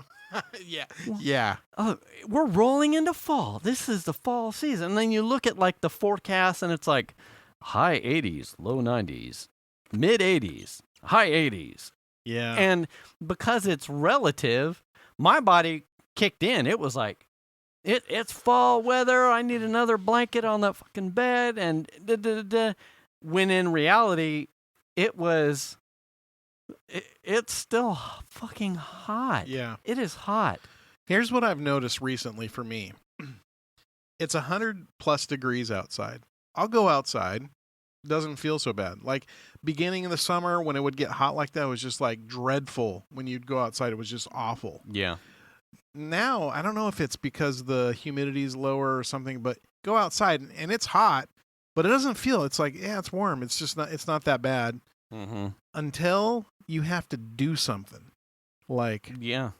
C: Yeah. Yeah.
B: Oh, we're rolling into fall. This is the fall season. And then you look at like the forecast and it's like high 80s, low 90s, mid 80s, high 80s.
C: Yeah.
B: And because it's relative, my body kicked in. It was like it's fall weather. I need another blanket on that fucking bed and when in reality it's still fucking hot.
C: Yeah.
B: It is hot.
C: Here's what I've noticed recently for me. It's 100+ degrees outside. I'll go outside. Doesn't feel so bad. Like beginning of the summer when it would get hot like that, it was just like dreadful. When you'd go outside, it was just awful.
B: Yeah.
C: Now, I don't know if it's because the humidity is lower or something, but go outside and it's hot, but it doesn't feel, it's like, yeah, it's warm. It's just it's not that bad.
B: Mm-hmm.
C: Until you have to do something. Like,
B: yeah,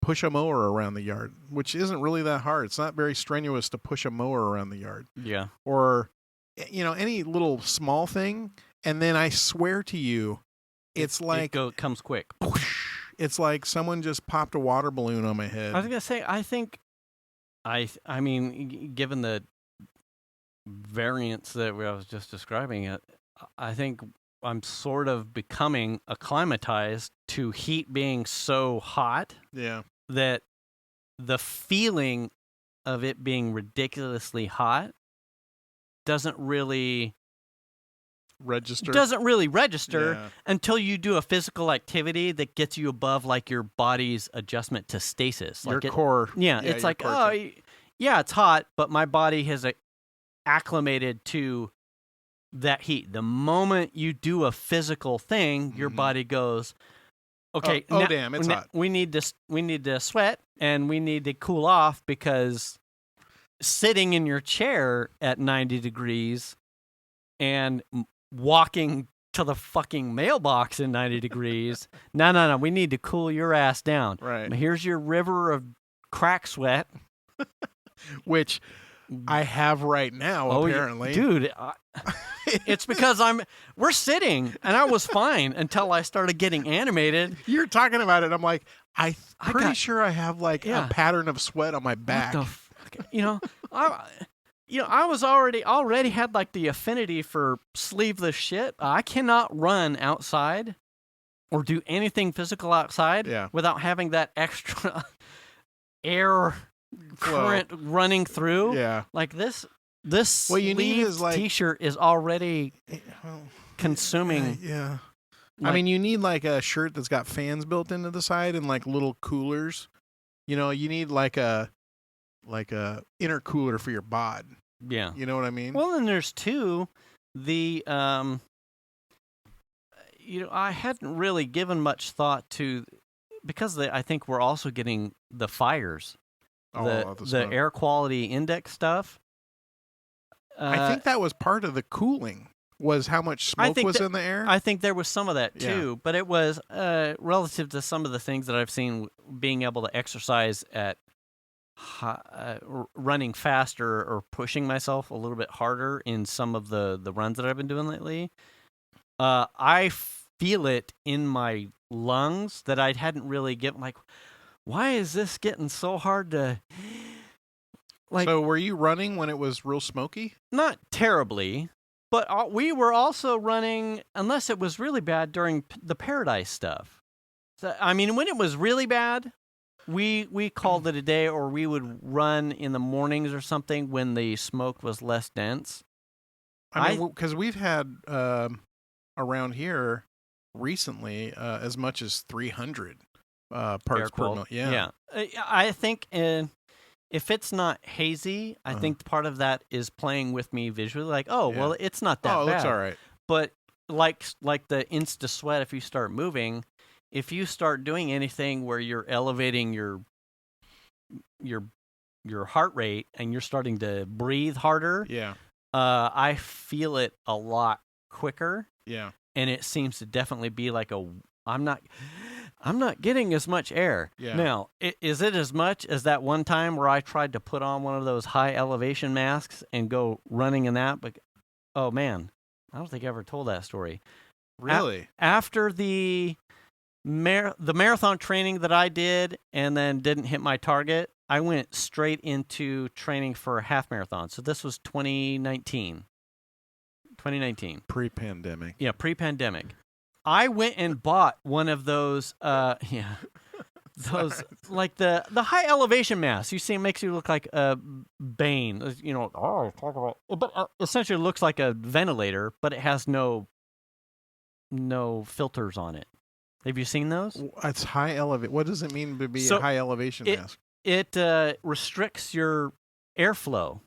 C: push a mower around the yard, which isn't really that hard. It's not very strenuous to push a mower around the yard.
B: Yeah.
C: Or, any little small thing. And then I swear to you, it's like
B: it comes quick.
C: It's like someone just popped a water balloon on my head.
B: I was gonna say, I mean, given the variance that I was just describing, I think I'm sort of becoming acclimatized to heat being so hot.
C: Yeah.
B: That the feeling of it being ridiculously hot doesn't really register until you do a physical activity that gets you above like your body's adjustment to stasis.
C: Your
B: like
C: core.
B: It's like, it's hot, but my body has acclimated to that heat. The moment you do a physical thing, your body goes, okay,
C: damn, it's hot.
B: We need to sweat and we need to cool off, because sitting in your chair at 90 degrees and walking to the fucking mailbox in 90 degrees. No. We need to cool your ass down.
C: Right.
B: Here's your river of crack sweat.
C: Which I have right now, apparently.
B: Dude, it's because we're sitting, and I was fine until I started getting animated.
C: You're talking about it. I'm like, I'm pretty sure I have like a pattern of sweat on my back.
B: What the I was already had like the affinity for sleeveless shit. I cannot run outside or do anything physical outside without having that extra air current running through.
C: Yeah.
B: Like this
C: what you need is like
B: t-shirt is already consuming.
C: Yeah. I mean, you need like a shirt that's got fans built into the side and like little coolers. You need like a intercooler for your bod.
B: Yeah.
C: You know what I mean?
B: Well, then there's the I hadn't really given much thought to, because I think we're also getting the fires. The air quality index stuff.
C: I think that was part of the cooling, was how much smoke was in the air.
B: I think there was some of that too, but it was relative to some of the things that I've seen, being able to exercise at running faster or pushing myself a little bit harder in some of the runs that I've been doing lately. I feel it in my lungs that I hadn't really given, like, why is this getting so hard to... Like,
C: so were you running when it was real smoky?
B: Not terribly, but we were also running, unless it was really bad, during the Paradise stuff. So, I mean, when it was really bad, we called it a day, or we would run in the mornings or something when the smoke was less dense.
C: I mean, because we've had around here recently as much as 300 parts per million.
B: Yeah. I think if it's not hazy, I think part of that is playing with me visually. Like, well, it's not that bad.
C: Oh, it looks all right.
B: But like the insta sweat, if you start moving, if you start doing anything where you're elevating your heart rate and you're starting to breathe harder, I feel it a lot quicker.
C: Yeah.
B: And it seems to definitely be like I'm not getting as much air.
C: Yeah.
B: Now, is it as much as that one time where I tried to put on one of those high elevation masks and go running in that? But oh man, I don't think I ever told that story.
C: Really?
B: After the marathon training that I did and then didn't hit my target, I went straight into training for a half marathon. So this was 2019.
C: Pre-pandemic.
B: Yeah, pre-pandemic. I went and bought one of those, those like the high elevation masks. You see, it makes you look like a Bane. Talk about, but essentially it looks like a ventilator, but it has no filters on it. Have you seen those?
C: It's high elevation. What does it mean to be a high elevation mask?
B: It restricts your airflow.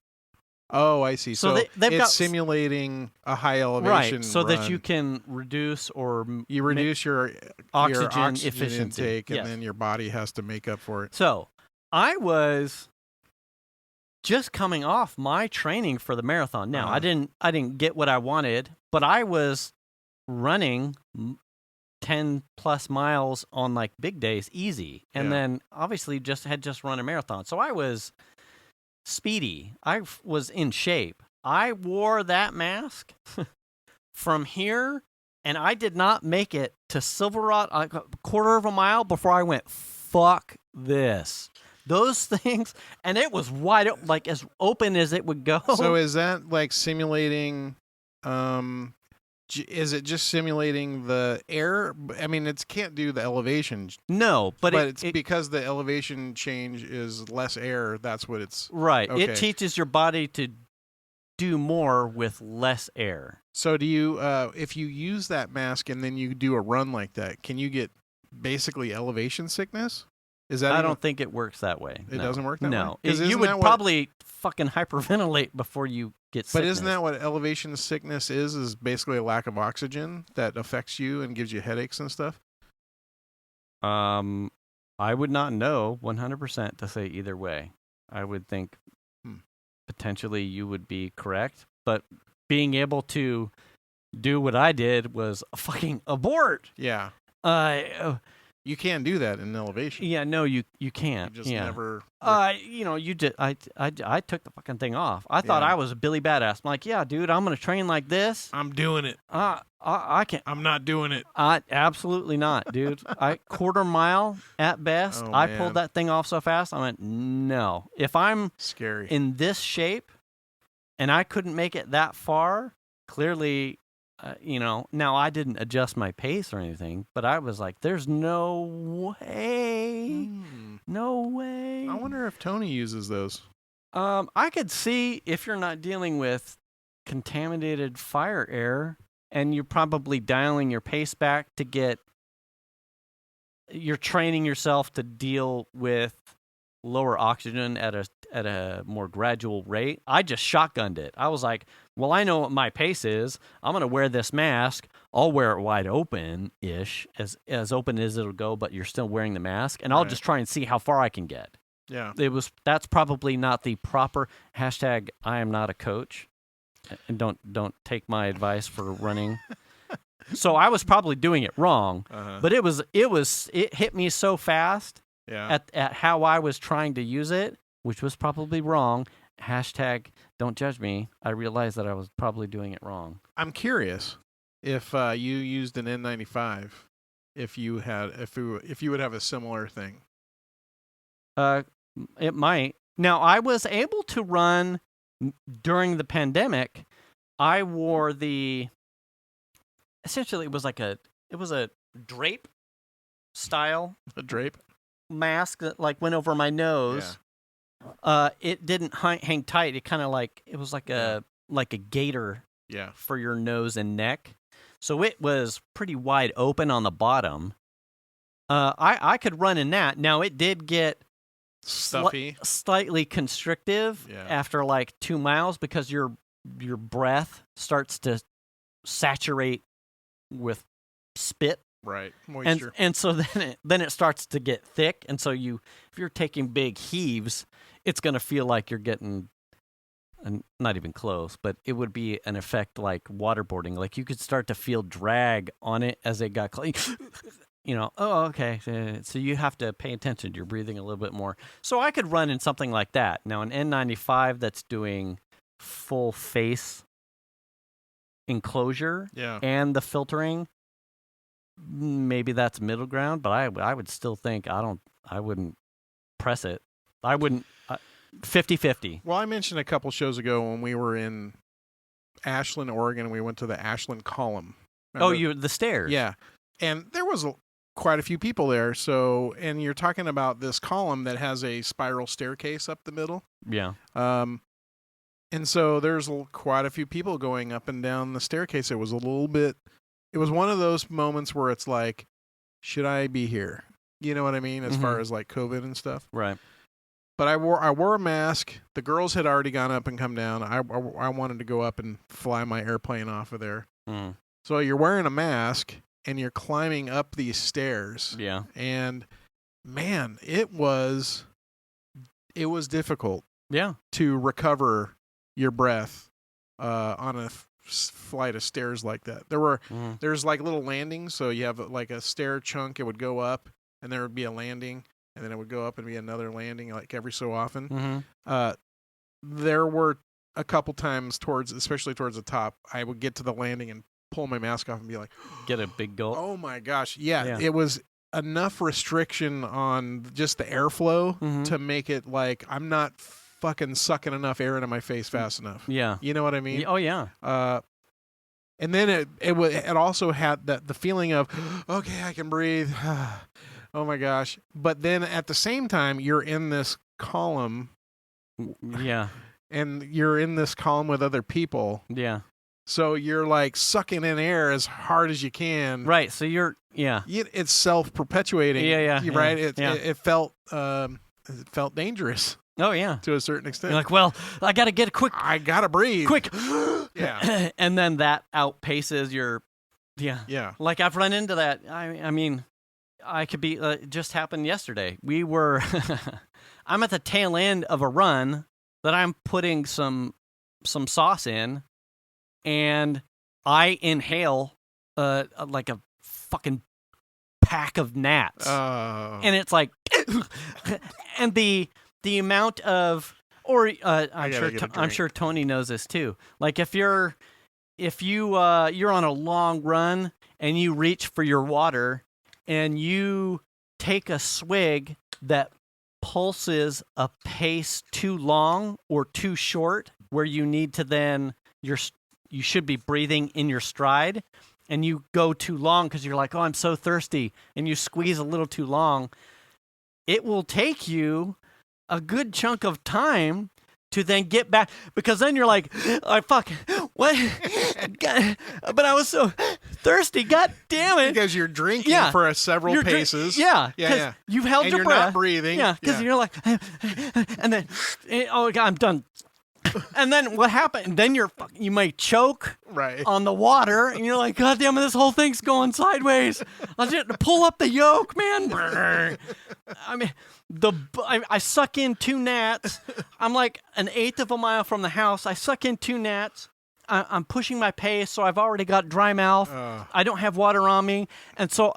C: Oh, I see. So
B: they've
C: it's
B: got
C: simulating a high elevation
B: so
C: run.
B: that you can reduce or
C: your
B: oxygen efficiency
C: intake, and then your body has to make up for it.
B: So I was just coming off my training for the marathon. Now I didn't get what I wanted, but I was running 10 plus miles on like big days easy. And then obviously had just run a marathon. So I was speedy. I was in shape. I wore that mask from here, and I did not make it to Silver Rock a quarter of a mile before I went, fuck this. Those things, and it was wide open, like as open as it would go.
C: So is that like simulating, is it just simulating the air? I mean, it can't do the elevation.
B: No, but
C: it's because the elevation change is less air. That's what it's...
B: Right.
C: Okay.
B: It teaches your body to do more with less air.
C: So do you, if you use that mask and then you do a run like that, can you get basically elevation sickness? Is that?
B: I don't think it works that way.
C: It doesn't work that way?
B: No. You would probably fucking hyperventilate before you get sickness.
C: But isn't that what elevation sickness is basically a lack of oxygen that affects you and gives you headaches and stuff?
B: I would not know 100% to say either way. I would think potentially you would be correct, but being able to do what I did was fucking abort.
C: Yeah. You can't do that in elevation.
B: Yeah, no, you can't.
C: You just never.
B: You did. I took the fucking thing off. I thought I was a Billy Badass. I'm like, yeah, dude, I'm gonna train like this.
C: I'm doing it.
B: I can't.
C: I'm not doing it.
B: Absolutely not, dude. Quarter mile at best.
C: Oh,
B: I
C: man.
B: pulled that thing off so fast. I went, no. If I'm
C: scary
B: in this shape, and I couldn't make it that far, clearly. Now I didn't adjust my pace or anything, but I was like, there's no way. No way.
C: I wonder if Tony uses those.
B: I could see if you're not dealing with contaminated fire air and you're probably dialing your pace back you're training yourself to deal with lower oxygen at a more gradual rate. I just shotgunned it. I was like, well, I know what my pace is. I'm going to wear this mask. I'll wear it wide open-ish, as open as it'll go, but you're still wearing the mask. And I'll just try and see how far I can get.
C: Yeah.
B: That's probably not the proper #I am not a coach. And don't take my advice for running. So I was probably doing it wrong, but it hit me so fast.
C: Yeah.
B: At how I was trying to use it, which was probably wrong. Don't judge me. I realized that I was probably doing it wrong.
C: I'm curious if you used an N95, if you would have a similar thing.
B: It might. Now I was able to run during the pandemic. I wore essentially it was a drape style.
C: A drape
B: mask that like went over my nose. It didn't hang tight. It kind of it was like a gaiter for your nose and neck. So it was pretty wide open on the bottom. I could run in that. Now it did get
C: stuffy,
B: slightly constrictive after like 2 miles because your breath starts to saturate with spit.
C: Right, moisture.
B: And so then it starts to get thick, and so if you're taking big heaves, it's going to feel like you're getting, not even close, but it would be an effect like waterboarding. Like you could start to feel drag on it as it got clean. Okay. So you have to pay attention to your breathing a little bit more. So I could run in something like that. Now an N95 that's doing full face enclosure and the filtering, maybe that's middle ground, but I would still think I wouldn't press it. I wouldn't 50-50.
C: Well, I mentioned a couple shows ago when we were in Ashland, Oregon, and we went to the Ashland Column.
B: Remember? The stairs.
C: Yeah. And there was quite a few people there. So, and you're talking about this column that has a spiral staircase up the middle.
B: Yeah.
C: And so there's quite a few people going up and down the staircase. It was one of those moments where it's like, should I be here? You know what I mean? As far as like COVID and stuff.
B: Right.
C: But I wore a mask. The girls had already gone up and come down. I wanted to go up and fly my airplane off of there. So you're wearing a mask and you're climbing up these stairs.
B: Yeah.
C: And man, it was difficult.
B: Yeah.
C: To recover your breath on a flight of stairs like that. There's like little landings, so you have like a stair chunk. It would go up, and there would be a landing, and then it would go up and be another landing, like every so often. There were a couple times especially towards the top, I would get to the landing and pull my mask off and be like,
B: get a big gulp.
C: Oh my gosh, yeah. It was enough restriction on just the airflow to make it like I'm not fucking sucking enough air into my face fast enough.
B: Yeah.
C: You know what I mean?
B: Oh, yeah.
C: And then it also had the feeling of, okay, I can breathe. Oh my gosh. But then at the same time, you're in this column.
B: Yeah.
C: And you're in this column with other people.
B: Yeah. So
C: you're like sucking in air as hard as you can.
B: Right. So
C: it's self-perpetuating.
B: Yeah.
C: Right.
B: Yeah.
C: It felt dangerous.
B: Oh yeah.
C: To a certain extent.
B: You're like, well, I got to get I got to
C: breathe.
B: Quick.
C: Yeah.
B: And then that outpaces your. Yeah.
C: Yeah.
B: Like I've run into that. I mean, I could be. Just happened yesterday. We were. I'm at the tail end of a run that I'm putting some sauce in. And I inhale like a fucking pack of gnats.
C: Oh.
B: And it's like, and the amount of, or I'm sure Tony knows this too. Like if you're on a long run and you reach for your water and you take a swig that pulses a pace too long or too short, where you need to then you should be breathing in your stride, and you go too long because you're like, oh, I'm so thirsty, and you squeeze a little too long, it will take you a good chunk of time to then get back, because then you're like, oh, fuck, what? God, but I was so thirsty, god damn it.
C: Because you're drinking for several paces.
B: Yeah. You've held your
C: breath.
B: You're
C: not breathing.
B: Yeah, because you're like, and then, oh, God, I'm done. And then what happened? Then you might choke on the water, and you're like, God damn it, this whole thing's going sideways. I just pull up the yoke, man. I mean, I suck in 2 gnats. I'm like an eighth of a mile from the house. I suck in 2 gnats. I'm pushing my pace, so I've already got dry mouth. I don't have water on me, and so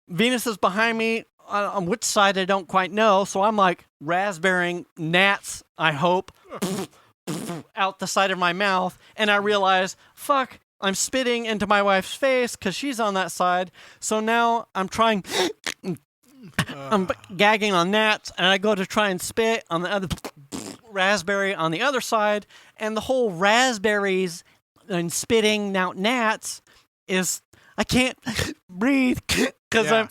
B: Venus is behind me. On which side I don't quite know, so I'm like raspberrying gnats, I hope, out the side of my mouth, and I realize, fuck, I'm spitting into my wife's face because she's on that side, so now I'm trying, I'm gagging on gnats, and I go to try and spit on the other raspberry on the other side, and the whole raspberries and spitting out gnats is, I can't breathe because I'm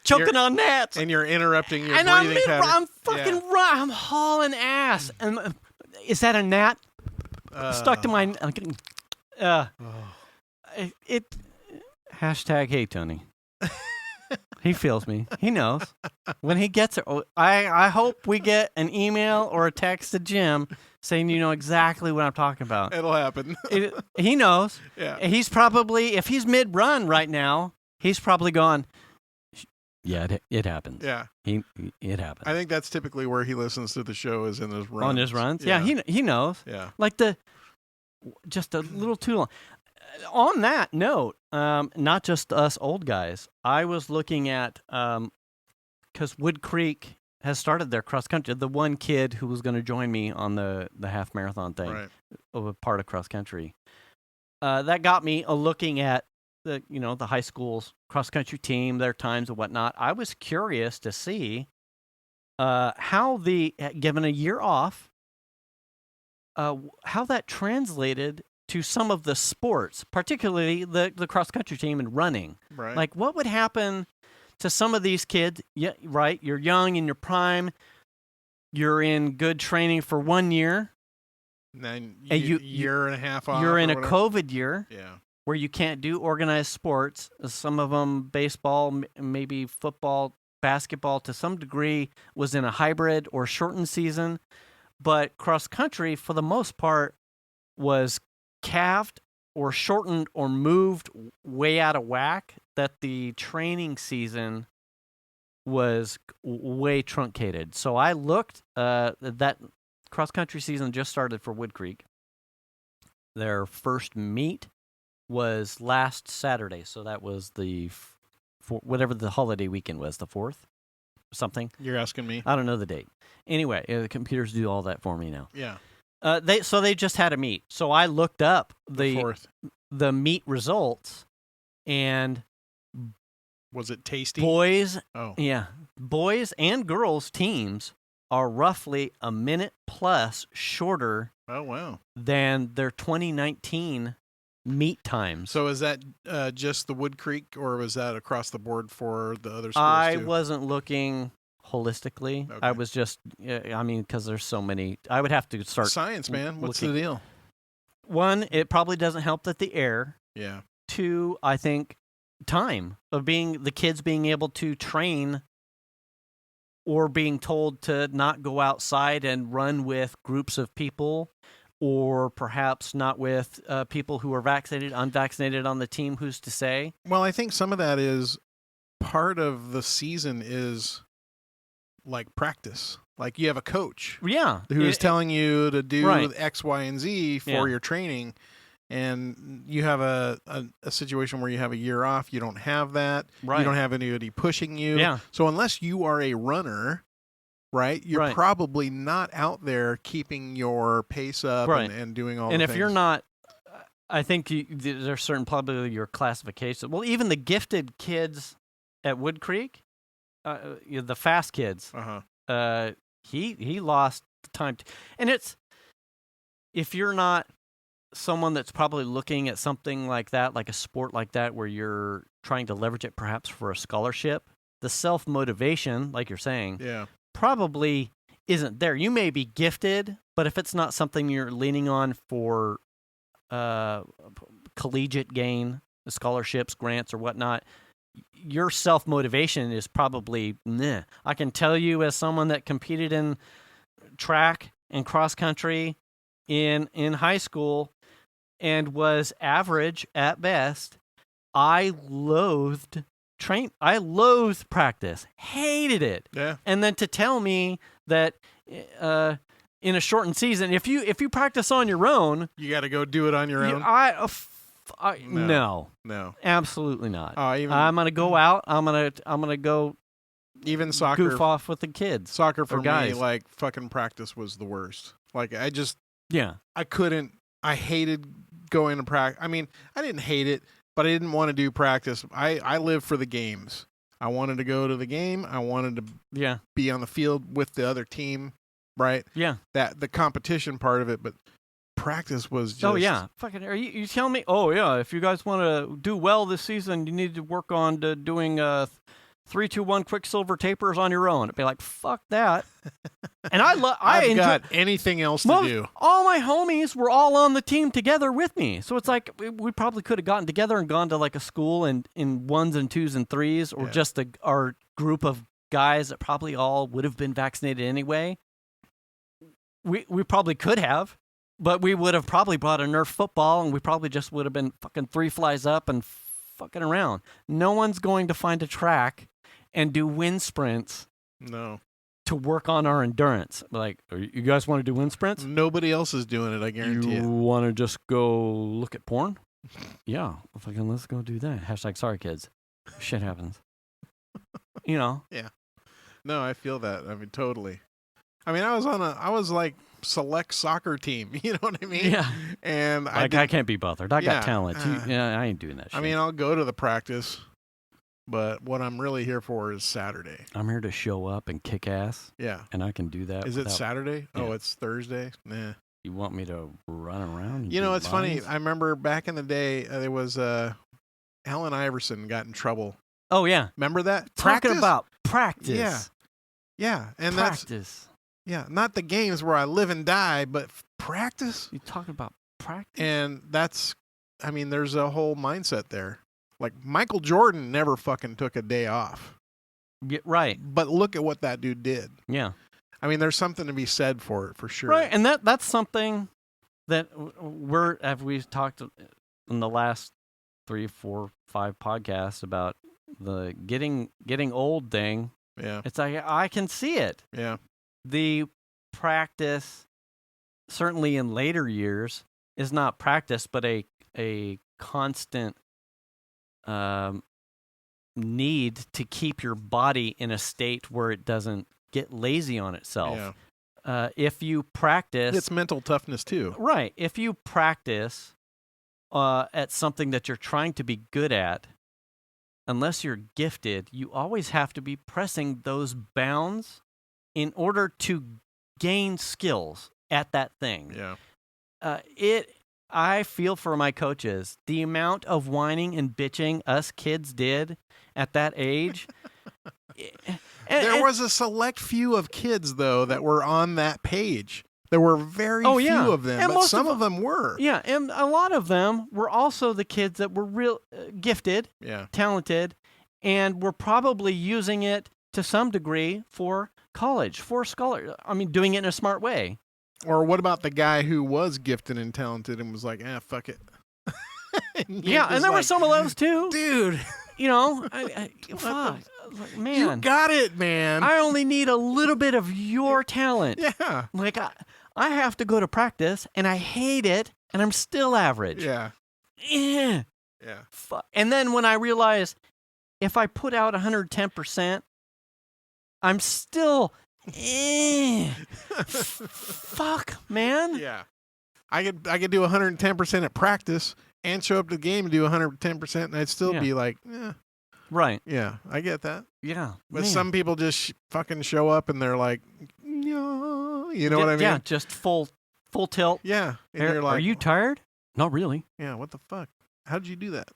B: choking on gnats.
C: And you're interrupting your
B: breathing
C: pattern.
B: I'm fucking I'm hauling ass. And is that a gnat stuck to my... Hashtag hey Tony. He feels me. He knows. When he gets it, I hope we get an email or a text to Jim saying you know exactly what I'm talking about.
C: It'll happen.
B: He knows.
C: Yeah.
B: He's probably, if he's mid-run right now, he's probably going, yeah, it happens.
C: Yeah.
B: It happens.
C: I think that's typically where he listens to the show, is in his runs.
B: On his runs? Yeah, he knows.
C: Yeah.
B: Like just a little too long. On that note, not just us old guys, I was looking at, because Wood Creek has started their cross country. The one kid who was going to join me on the half marathon thing, of a part of cross country, that got me looking at the high school's cross country team, their times and whatnot. I was curious to see how given a year off, how that translated to some of the sports, particularly the cross country team and running.
C: Right.
B: Like, what would happen to some of these kids? Yeah, right. You're young, in your prime. You're in good training for 1 year.
C: And then year and a half off.
B: You're in a COVID year.
C: Yeah.
B: Where you can't do organized sports. Some of them, baseball, maybe football, basketball, to some degree, was in a hybrid or shortened season. But cross country, for the most part, was calved or shortened or moved way out of whack, that the training season was way truncated. So I looked, that cross-country season just started for Wood Creek. Their first meet was last Saturday, so that was whatever the holiday weekend was, the 4th, something.
C: You're asking me?
B: I don't know the date. Anyway, the computers do all that for me now.
C: Yeah.
B: They just had a meet. So I looked up
C: The 4th.
B: the meet results, and
C: Was it tasty?
B: boys and girls teams are roughly a minute plus shorter
C: Oh, wow.
B: than their 2019 meet times.
C: So is that just the Wood Creek, or was that across the board for the other schools
B: I
C: too?
B: wasn't looking holistically.
C: Okay.
B: I was just, because there's so many. I would have to start.
C: Science, man. What's
B: looking.
C: the deal?
B: One, it probably doesn't help that the air.
C: Yeah.
B: Two, I think time of the kids being able to train or being told to not go outside and run with groups of people, or perhaps not with people who are vaccinated, unvaccinated on the team. Who's to say?
C: Well, I think some of that is part of the season is like practice. Like you have a coach
B: Yeah.
C: who is telling you to do
B: Right.
C: X, Y, and Z for your training. And you have a situation where you have a year off. You don't have that.
B: Right.
C: You don't have anybody pushing you.
B: Yeah.
C: So unless you are a runner, right, you're
B: Right.
C: probably not out there keeping your pace up
B: Right.
C: and doing all
B: And
C: the
B: if
C: things.
B: you're not, I think there's certain probably your classifications. Well, even the gifted kids at Wood Creek, the fast kids,
C: Uh-huh.
B: he lost time. And it's, if you're not someone that's probably looking at something like that, like a sport like that, where you're trying to leverage it perhaps for a scholarship, the self-motivation, like you're saying,
C: Yeah.
B: probably isn't there. You may be gifted, but if it's not something you're leaning on for collegiate gain, scholarships, grants, or whatnot, your self-motivation is probably meh. I can tell you, as someone that competed in track and cross-country in high school and was average at best, I loathed practice, hated it.
C: Yeah.
B: And then to tell me that in a shortened season, if you practice on your own,
C: You got to go do it on your own.
B: No,
C: No.
B: absolutely not.
C: Even
B: I'm gonna go out. I'm gonna go
C: even soccer.
B: goof off with the kids.
C: Soccer for me,
B: guys.
C: like fucking practice was the worst. Like
B: Yeah,
C: I couldn't. I hated going to practice. I mean, I didn't hate it, but I didn't want to do practice. I lived for the games. I wanted to go to the game. I wanted to be on the field with the other team, right?
B: Yeah.
C: That the competition part of it, but practice was just.
B: Oh yeah. Fucking. Are you telling me? Oh yeah. If you guys want to do well this season, you need to work on doing 3, 2, 1 quicksilver tapers on your own. It'd be like, fuck that. And
C: I've got anything else to do.
B: All my homies were all on the team together with me. So it's like we probably could have gotten together and gone to like a school in 1s and 2s and 3s, or just our group of guys that probably all would have been vaccinated anyway. We probably could have, but we would have probably brought a Nerf football, and we probably just would have been fucking 3 flies up and fucking around. No one's going to find a track and do wind sprints.
C: No.
B: To work on our endurance. Like, you guys want to do wind sprints?
C: Nobody else is doing it, I guarantee
B: you.
C: it.
B: Want to just go look at porn? Yeah. Fucking let's go do that. # sorry kids. Shit happens.
C: Yeah. No, I feel that. I mean, totally. I mean, I was like select soccer team. You know what I mean?
B: Yeah.
C: And
B: I can't be bothered. I got talent. I ain't doing that shit.
C: I mean, I'll go to the practice, but what I'm really here for is Saturday.
B: I'm here to show up and kick ass.
C: Yeah.
B: And I can do that.
C: Is it Saturday?
B: Yeah.
C: Oh, it's Thursday? Nah.
B: You want me to run around?
C: You know, it's funny. I remember back in the day, there was Allen Iverson got in trouble.
B: Oh, yeah.
C: Remember that?
B: Talking about practice.
C: Yeah. Yeah. And
B: practice.
C: Not the games where I live and die, but practice.
B: You talking about practice?
C: And there's a whole mindset there. Like, Michael Jordan never fucking took a day off.
B: Yeah, right.
C: But look at what that dude did.
B: Yeah.
C: I mean, there's something to be said for it, for sure.
B: Right, and that's something that we've talked in the last 3, 4, 5 podcasts about the getting old thing.
C: Yeah.
B: It's like, I can see it.
C: Yeah.
B: The practice, certainly in later years, is not practice, but a constant need to keep your body in a state where it doesn't get lazy on itself.
C: Yeah.
B: If you practice...
C: It's mental toughness, too.
B: Right. If you practice at something that you're trying to be good at, unless you're gifted, you always have to be pressing those bounds in order to gain skills at that thing.
C: Yeah.
B: I feel for my coaches. The amount of whining and bitching us kids did at that age.
C: There was a select few of kids, though, that were on that page. There were very few of them, but some of them were.
B: Yeah, and a lot of them were also the kids that were real gifted, talented, and were probably using it to some degree for college, for scholar. I mean, doing it in a smart way.
C: Or what about the guy who was gifted and talented and was like, fuck it.
B: And there were some of those too.
C: Dude.
B: Fuck. Man.
C: You got it, man.
B: I only need a little bit of your talent.
C: Yeah.
B: Like, I have to go to practice, and I hate it, and I'm still average.
C: Yeah.
B: Yeah. Fuck. And then when I realize if I put out 110%, I'm still... Fuck, man.
C: Yeah. I could do 110% at practice and show up to the game and do 110%, and I'd still be like,
B: Right.
C: Yeah, I get that.
B: Yeah.
C: But some people just fucking show up and they're like, no, you know what I mean?
B: Yeah, just full tilt.
C: Yeah. And you're like,
B: are you tired? Not really.
C: Yeah, what the fuck? How'd you do that?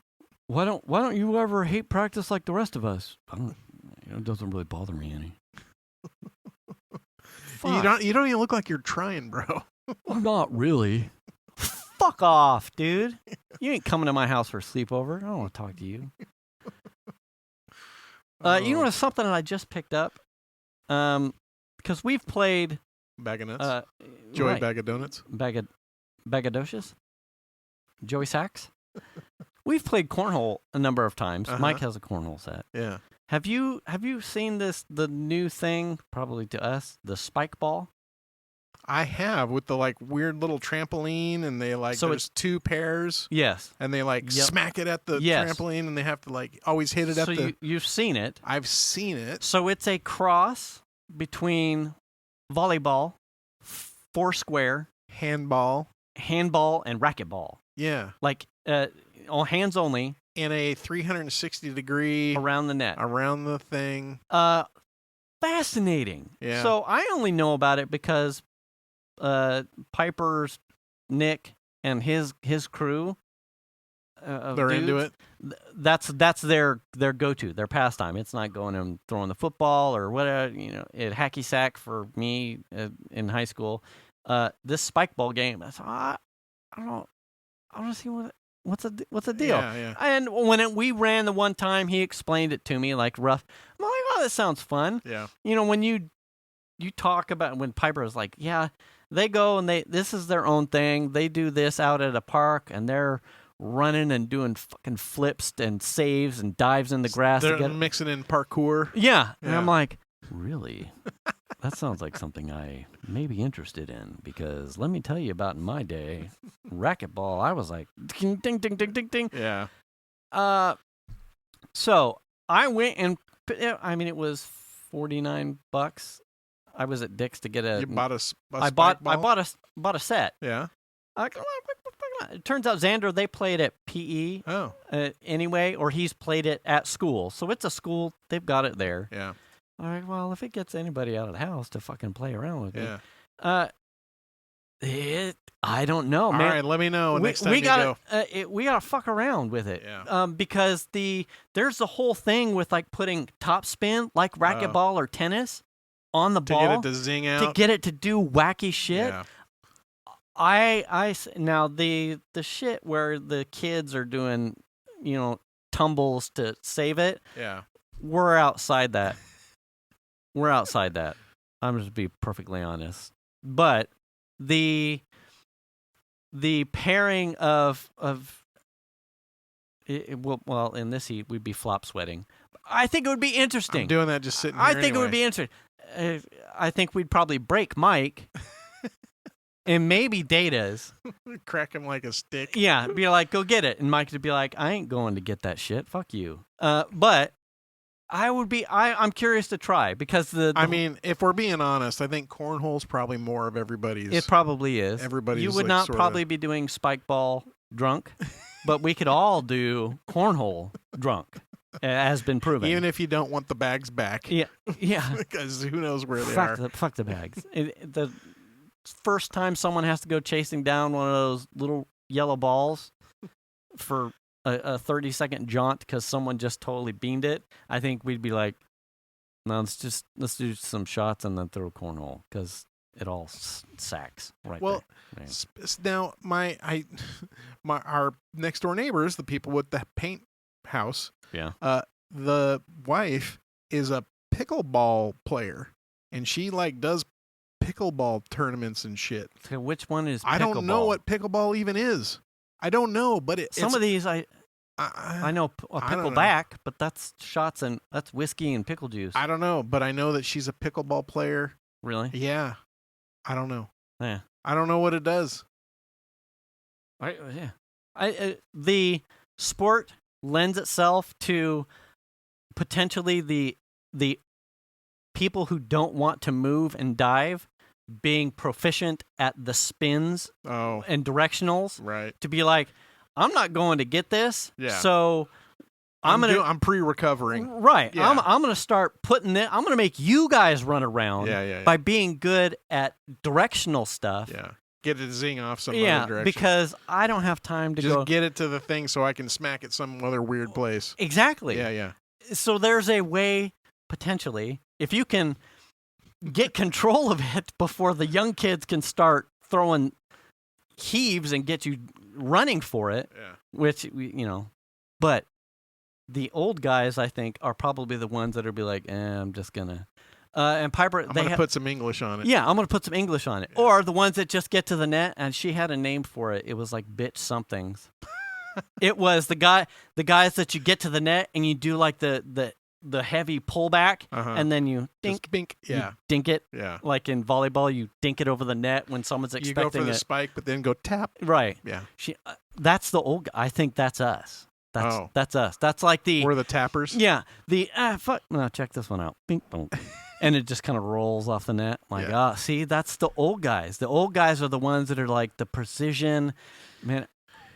B: Why don't you ever hate practice like the rest of us? It doesn't really bother me any.
C: You don't even look like you're trying, bro.
B: Not really. Fuck off, dude. You ain't coming to my house for a sleepover. I don't want to talk to you. You know something that I just picked up? Because we've played...
C: Bag of nuts? Joey Bag of Donuts?
B: Bag of docious? Joey Sacks? We've played cornhole a number of times. Mike has a cornhole set.
C: Yeah.
B: Have you seen the new thing, probably to us, the spike ball?
C: I have, with the like weird little trampoline, and they like there's two pairs.
B: Yes.
C: And they like smack it at the trampoline, and they have to like always hit it at the... So
B: you've seen it.
C: I've seen it.
B: So it's a cross between volleyball, foursquare,
C: handball,
B: and racquetball.
C: Yeah.
B: Like all hands only.
C: In a 360-degree...
B: Around the net.
C: Around the thing.
B: Fascinating.
C: Yeah.
B: So I only know about it because Piper's Nick and his crew.
C: They're into it.
B: That's their go-to, their pastime. It's not going and throwing the football or whatever. At hacky sack for me in high school. This spike ball game. I don't see what's the deal.
C: Yeah.
B: And when we ran the one time, he explained it to me like rough. I'm like, oh, that sounds fun.
C: Yeah.
B: When you talk about when Piper was like, yeah, they go and this is their own thing. They do this out at a park and they're running and doing fucking flips and saves and dives in the grass.
C: They're mixing in parkour.
B: Yeah. And I'm like, really? That sounds like something I may be interested in, because let me tell you about in my day, racquetball, I was like, ding, ding, ding, ding, ding, ding.
C: Yeah.
B: So I went and, it was $49. I was at Dick's to get a...
C: You bought a
B: I bought a set.
C: Yeah.
B: It turns out Xander, they played at PE anyway, or he's played it at school. So it's a school, they've got it there.
C: Yeah.
B: All right, well, if it gets anybody out of the house to fucking play around with
C: me.
B: I don't know, man.
C: All right, let me know next time you go.
B: We gotta fuck around with it.
C: Yeah.
B: Because there's the whole thing with like putting top spin, like racquetball or tennis, on the ball.
C: To get it to zing out.
B: To get it to do wacky shit.
C: Yeah.
B: Now the shit where the kids are doing, tumbles to save it.
C: Yeah.
B: We're outside that. I'm just be perfectly honest. But the pairing of well, in this heat we'd be flop sweating. I think it would be interesting.
C: I'm doing that just sitting here
B: I think it would be interesting. I think we'd probably break Mike. and maybe Data's.
C: Crack him like a stick.
B: Yeah, be like, go get it. And Mike would be like, I ain't going to get that shit. Fuck you. But I'm curious to try because I
C: mean, if we're being honest, I think cornhole's probably more of everybody's.
B: It probably is.
C: Everybody's.
B: You would not probably be doing spike ball drunk, but we could all do cornhole drunk. Has been proven.
C: Even if you don't want the bags back.
B: Yeah.
C: Because who knows where they are.
B: Fuck the bags. The first time someone has to go chasing down one of those little yellow balls for a 30-second jaunt because someone just totally beamed it, I think we'd be like, no, let's do some shots and then throw cornhole because it all sacks right there. Well,
C: now our next door neighbors, the people with the paint house, the wife is a pickleball player, and she does pickleball tournaments and shit.
B: So which one is pickleball?
C: I don't know what pickleball even is. I don't know, but
B: some of these I know a pickleback, but that's shots and that's whiskey and pickle juice.
C: I don't know, but I know that she's a pickleball player.
B: Really?
C: Yeah. I don't know.
B: Yeah.
C: I don't know what it does.
B: The sport lends itself to potentially the people who don't want to move and dive being proficient at the spins and directionals.
C: Right.
B: To be like, I'm not going to get this. Yeah. So I'm
C: pre-recovering.
B: Right. Yeah. I'm going to start putting it. I'm going to make you guys run around by being good at directional stuff.
C: Yeah. Get it to zing off some other direction.
B: Because I don't have time to
C: just get it to the thing so I can smack it some other weird place.
B: Exactly.
C: Yeah.
B: So there's a way, potentially, if you can get control of it before the young kids can start throwing heaves and get you running for it, which, but the old guys, I think, are probably the ones that are be like, I'm just going to. And Piper,
C: I'm going to put some English on it.
B: Yeah, I'm going to put some English on it. Yeah. Or the ones that just get to the net, and she had a name for it. It was like bitch somethings. It was the guys that you get to the net and you do like the heavy pullback, and then you dink, you dink it.
C: Yeah.
B: Like in volleyball, you dink it over the net when someone's expecting it.
C: You go for the spike, but then go tap.
B: Right.
C: Yeah.
B: That's the old. I think that's us. That's us. That's like
C: we're the tappers.
B: Yeah. Fuck. No, check this one out. Bink, boom. And it just kind of rolls off the net. Like, see, that's the old guys. The old guys are the ones that are like the precision. Man,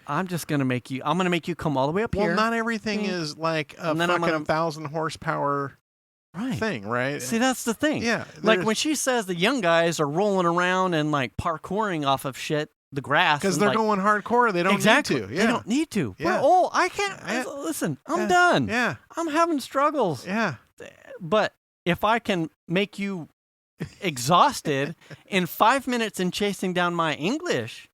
B: I'm going to make you come all the way up here.
C: Well, not everything is like a fucking 1,000 horsepower thing, right?
B: See, that's the thing.
C: Yeah.
B: Like when she says the young guys are rolling around and like parkouring off of shit, the grass.
C: Because they're going hardcore. They don't need to. Yeah.
B: They don't need to.
C: Yeah.
B: I can't. Listen, I'm done.
C: Yeah.
B: I'm having struggles.
C: Yeah.
B: But if I can make you exhausted in 5 minutes in chasing down my English,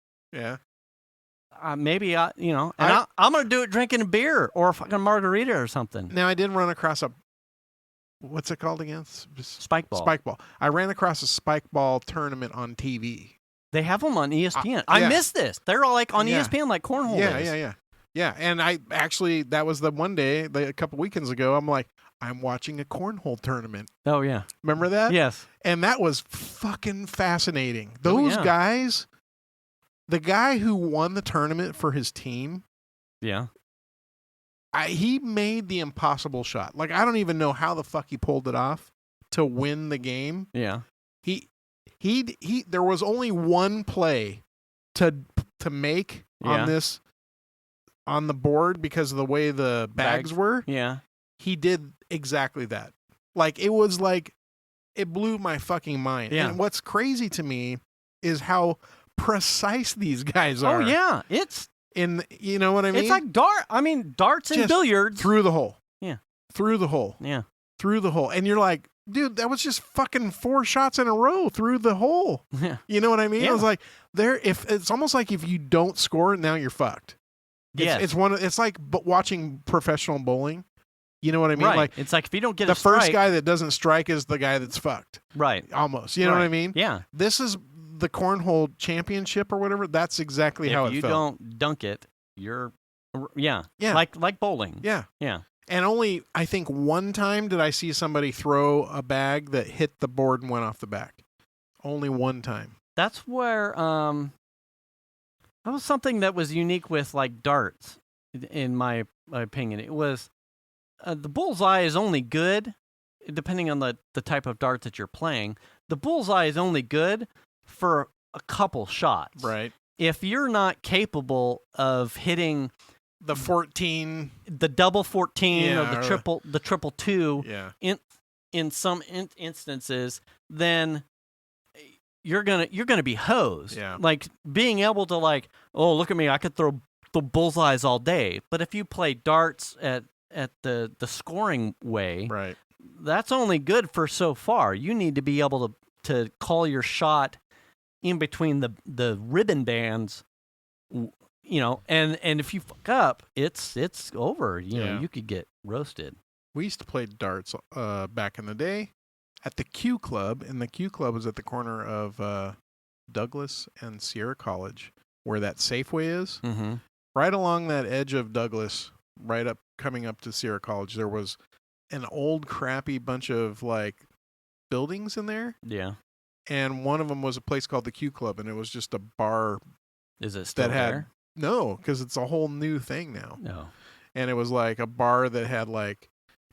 B: maybe I'm going to do it drinking a beer or a fucking margarita or something.
C: Now I did run across what's it called again?
B: Spike ball.
C: Spike ball. I ran across a spike ball tournament on TV.
B: They have them on ESPN. I missed this. They're all like on ESPN, like cornhole.
C: Yeah. And I actually, that was the one day, a couple weekends ago, I'm like, I'm watching a cornhole tournament.
B: Oh, yeah.
C: Remember that?
B: Yes.
C: And that was fucking fascinating. Those guys, the guy who won the tournament for his team.
B: Yeah.
C: He made the impossible shot. Like, I don't even know how the fuck he pulled it off to win the game.
B: Yeah.
C: There was only one play to make on the board because of the way the bags were.
B: Yeah.
C: He did exactly that. Like, it was like, it blew my fucking mind.
B: Yeah.
C: And what's crazy to me is how precise these guys are.
B: Oh, yeah.
C: You know what I mean?
B: It's like darts and billiards.
C: Through the hole.
B: Yeah.
C: Through the hole.
B: Yeah.
C: Through the hole. And you're like, dude, that was just fucking 4 shots in a row through the hole.
B: Yeah.
C: You know what I mean?
B: Yeah.
C: I was like, it's almost like if you don't score, now you're fucked. It's like watching professional bowling. You know what I mean?
B: Right.
C: Like,
B: it's like if you don't get
C: the first guy that doesn't strike is the guy that's fucked.
B: Right.
C: Almost. You know what I mean?
B: Yeah.
C: This is the cornhole championship or whatever. That's exactly how it felt.
B: If you don't dunk it, you're like bowling.
C: Yeah.
B: Yeah.
C: And only, I think, one time did I see somebody throw a bag that hit the board and went off the back. Only one time.
B: that's where that was something that was unique with like darts, in my opinion. It was the bullseye is only good, depending on the type of dart that you're playing. The bullseye is only good for a couple shots.
C: Right.
B: If you're not capable of hitting
C: the 14,
B: the double 14
C: Yeah,
B: or the triple 2
C: yeah.
B: in some instances, then you're gonna be hosed.
C: Yeah.
B: Like being able to like, oh, look at me, I could throw the bullseyes all day. But if you play darts at the scoring way,
C: Right.
B: that's only good for so far. You need to be able to call your shot in between the ribbon bands, you know, and if you fuck up, it's over. You know, you could get roasted.
C: We used to play darts back in the day at the Q Club, and the Q Club was at the corner of Douglas and Sierra College, where that Safeway is.
B: Mm-hmm.
C: Right along that edge of Douglas, right up coming up to Sierra College, there was an old crappy bunch of like buildings in there.
B: Yeah.
C: And one of them was a place called the Q Club, and it was just a bar.
B: Is it still there?
C: No, because it's a whole new thing now.
B: No.
C: And it was like a bar that had like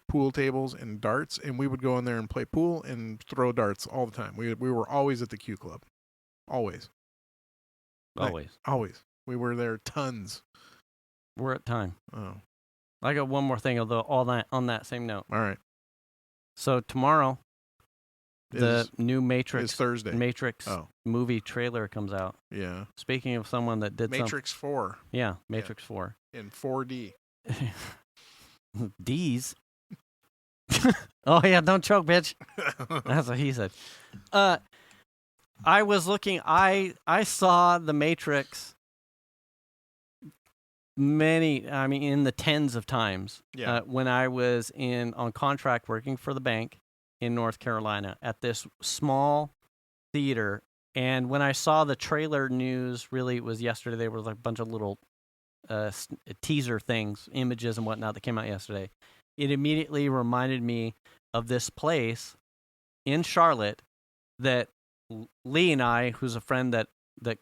C: pool tables and darts, and we would go in there and play pool and throw darts all the time. We were always at the Q Club. Always. Always. We were there tons.
B: We're at time.
C: Oh.
B: I got one more thing, although on that same note.
C: All right.
B: So tomorrow, the new
C: is Thursday.
B: Matrix movie trailer comes out.
C: Yeah.
B: Speaking of someone that did
C: Matrix 4.
B: Yeah, Matrix 4.
C: In 4D.
B: D's. Oh, yeah, don't choke, bitch. That's what he said. I was looking, I saw the Matrix in the tens of times when I was on contract working for the bank in North Carolina at this small theater. And when I saw the trailer news, really it was yesterday, there was like a bunch of little teaser things, images and whatnot that came out yesterday. It immediately reminded me of this place in Charlotte that Lee and I, who's a friend that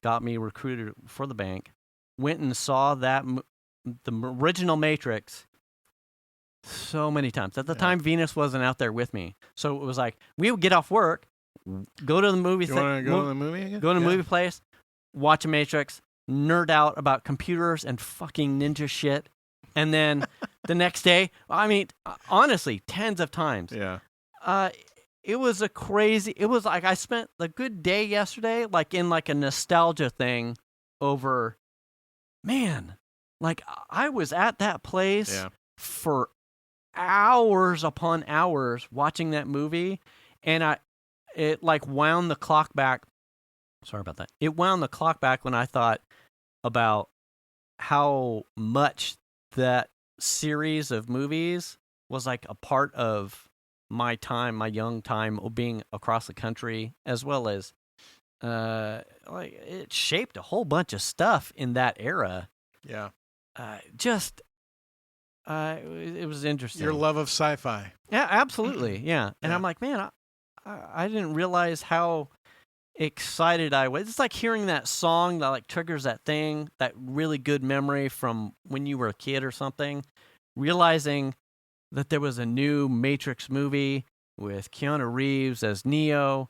B: got me recruited for the bank, went and saw the original Matrix so many times. At the time, Venus wasn't out there with me. So it was like, we would get off work, go to the movie.
C: You want to go to the movie again?
B: Go to the movie place, watch a Matrix, nerd out about computers and fucking ninja shit. And then the next day, honestly, tens of times.
C: Yeah.
B: It was like I spent a good day yesterday, like in like a nostalgia thing over, man, like I was at that place for hours upon hours watching that movie, and it like wound the clock back. Sorry about that. It wound the clock back when I thought about how much that series of movies was like a part of my young time of being across the country, as well as like it shaped a whole bunch of stuff in that era.
C: Yeah.
B: It was interesting.
C: Your love of sci-fi.
B: Yeah, absolutely. Yeah. And I'm like, man, I didn't realize how excited I was. It's like hearing that song that like triggers that thing, that really good memory from when you were a kid or something, realizing that there was a new Matrix movie with Keanu Reeves as Neo.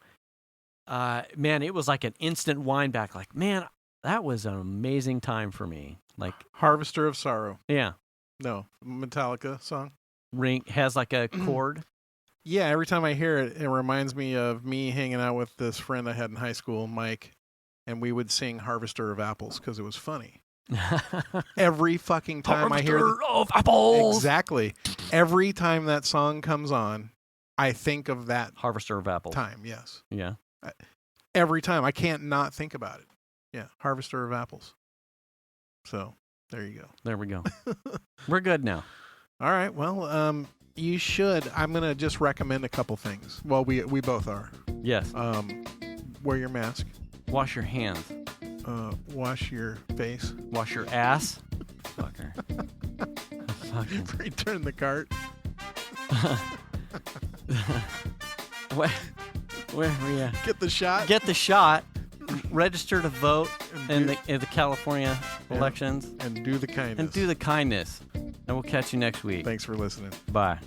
B: Man, it was like an instant wind back. Like, man, that was an amazing time for me. Like
C: Harvester of Sorrow.
B: Yeah.
C: No, Metallica song.
B: Ring has like a chord.
C: Yeah, every time I hear it, it reminds me of me hanging out with this friend I had in high school, Mike, and we would sing Harvester of Apples because it was funny. Every fucking time I hear
B: Harvester of Apples.
C: Exactly. Every time that song comes on, I think of that
B: Harvester of Apples
C: time. Yes.
B: Yeah.
C: Every time. I can't not think about it. Yeah. Harvester of Apples. So there you go.
B: There we go. We're good now.
C: All right. Well, you should. I'm going to just recommend a couple things. Well, we both are.
B: Yes.
C: Wear your mask.
B: Wash your hands.
C: Wash your face.
B: Wash your ass. Fucker. Fucking.
C: Return the cart.
B: Where we
C: Get the shot.
B: Get the shot. register to vote in the California elections.
C: And do the kindness.
B: And do the kindness. And we'll catch you next week.
C: Thanks for listening.
B: Bye.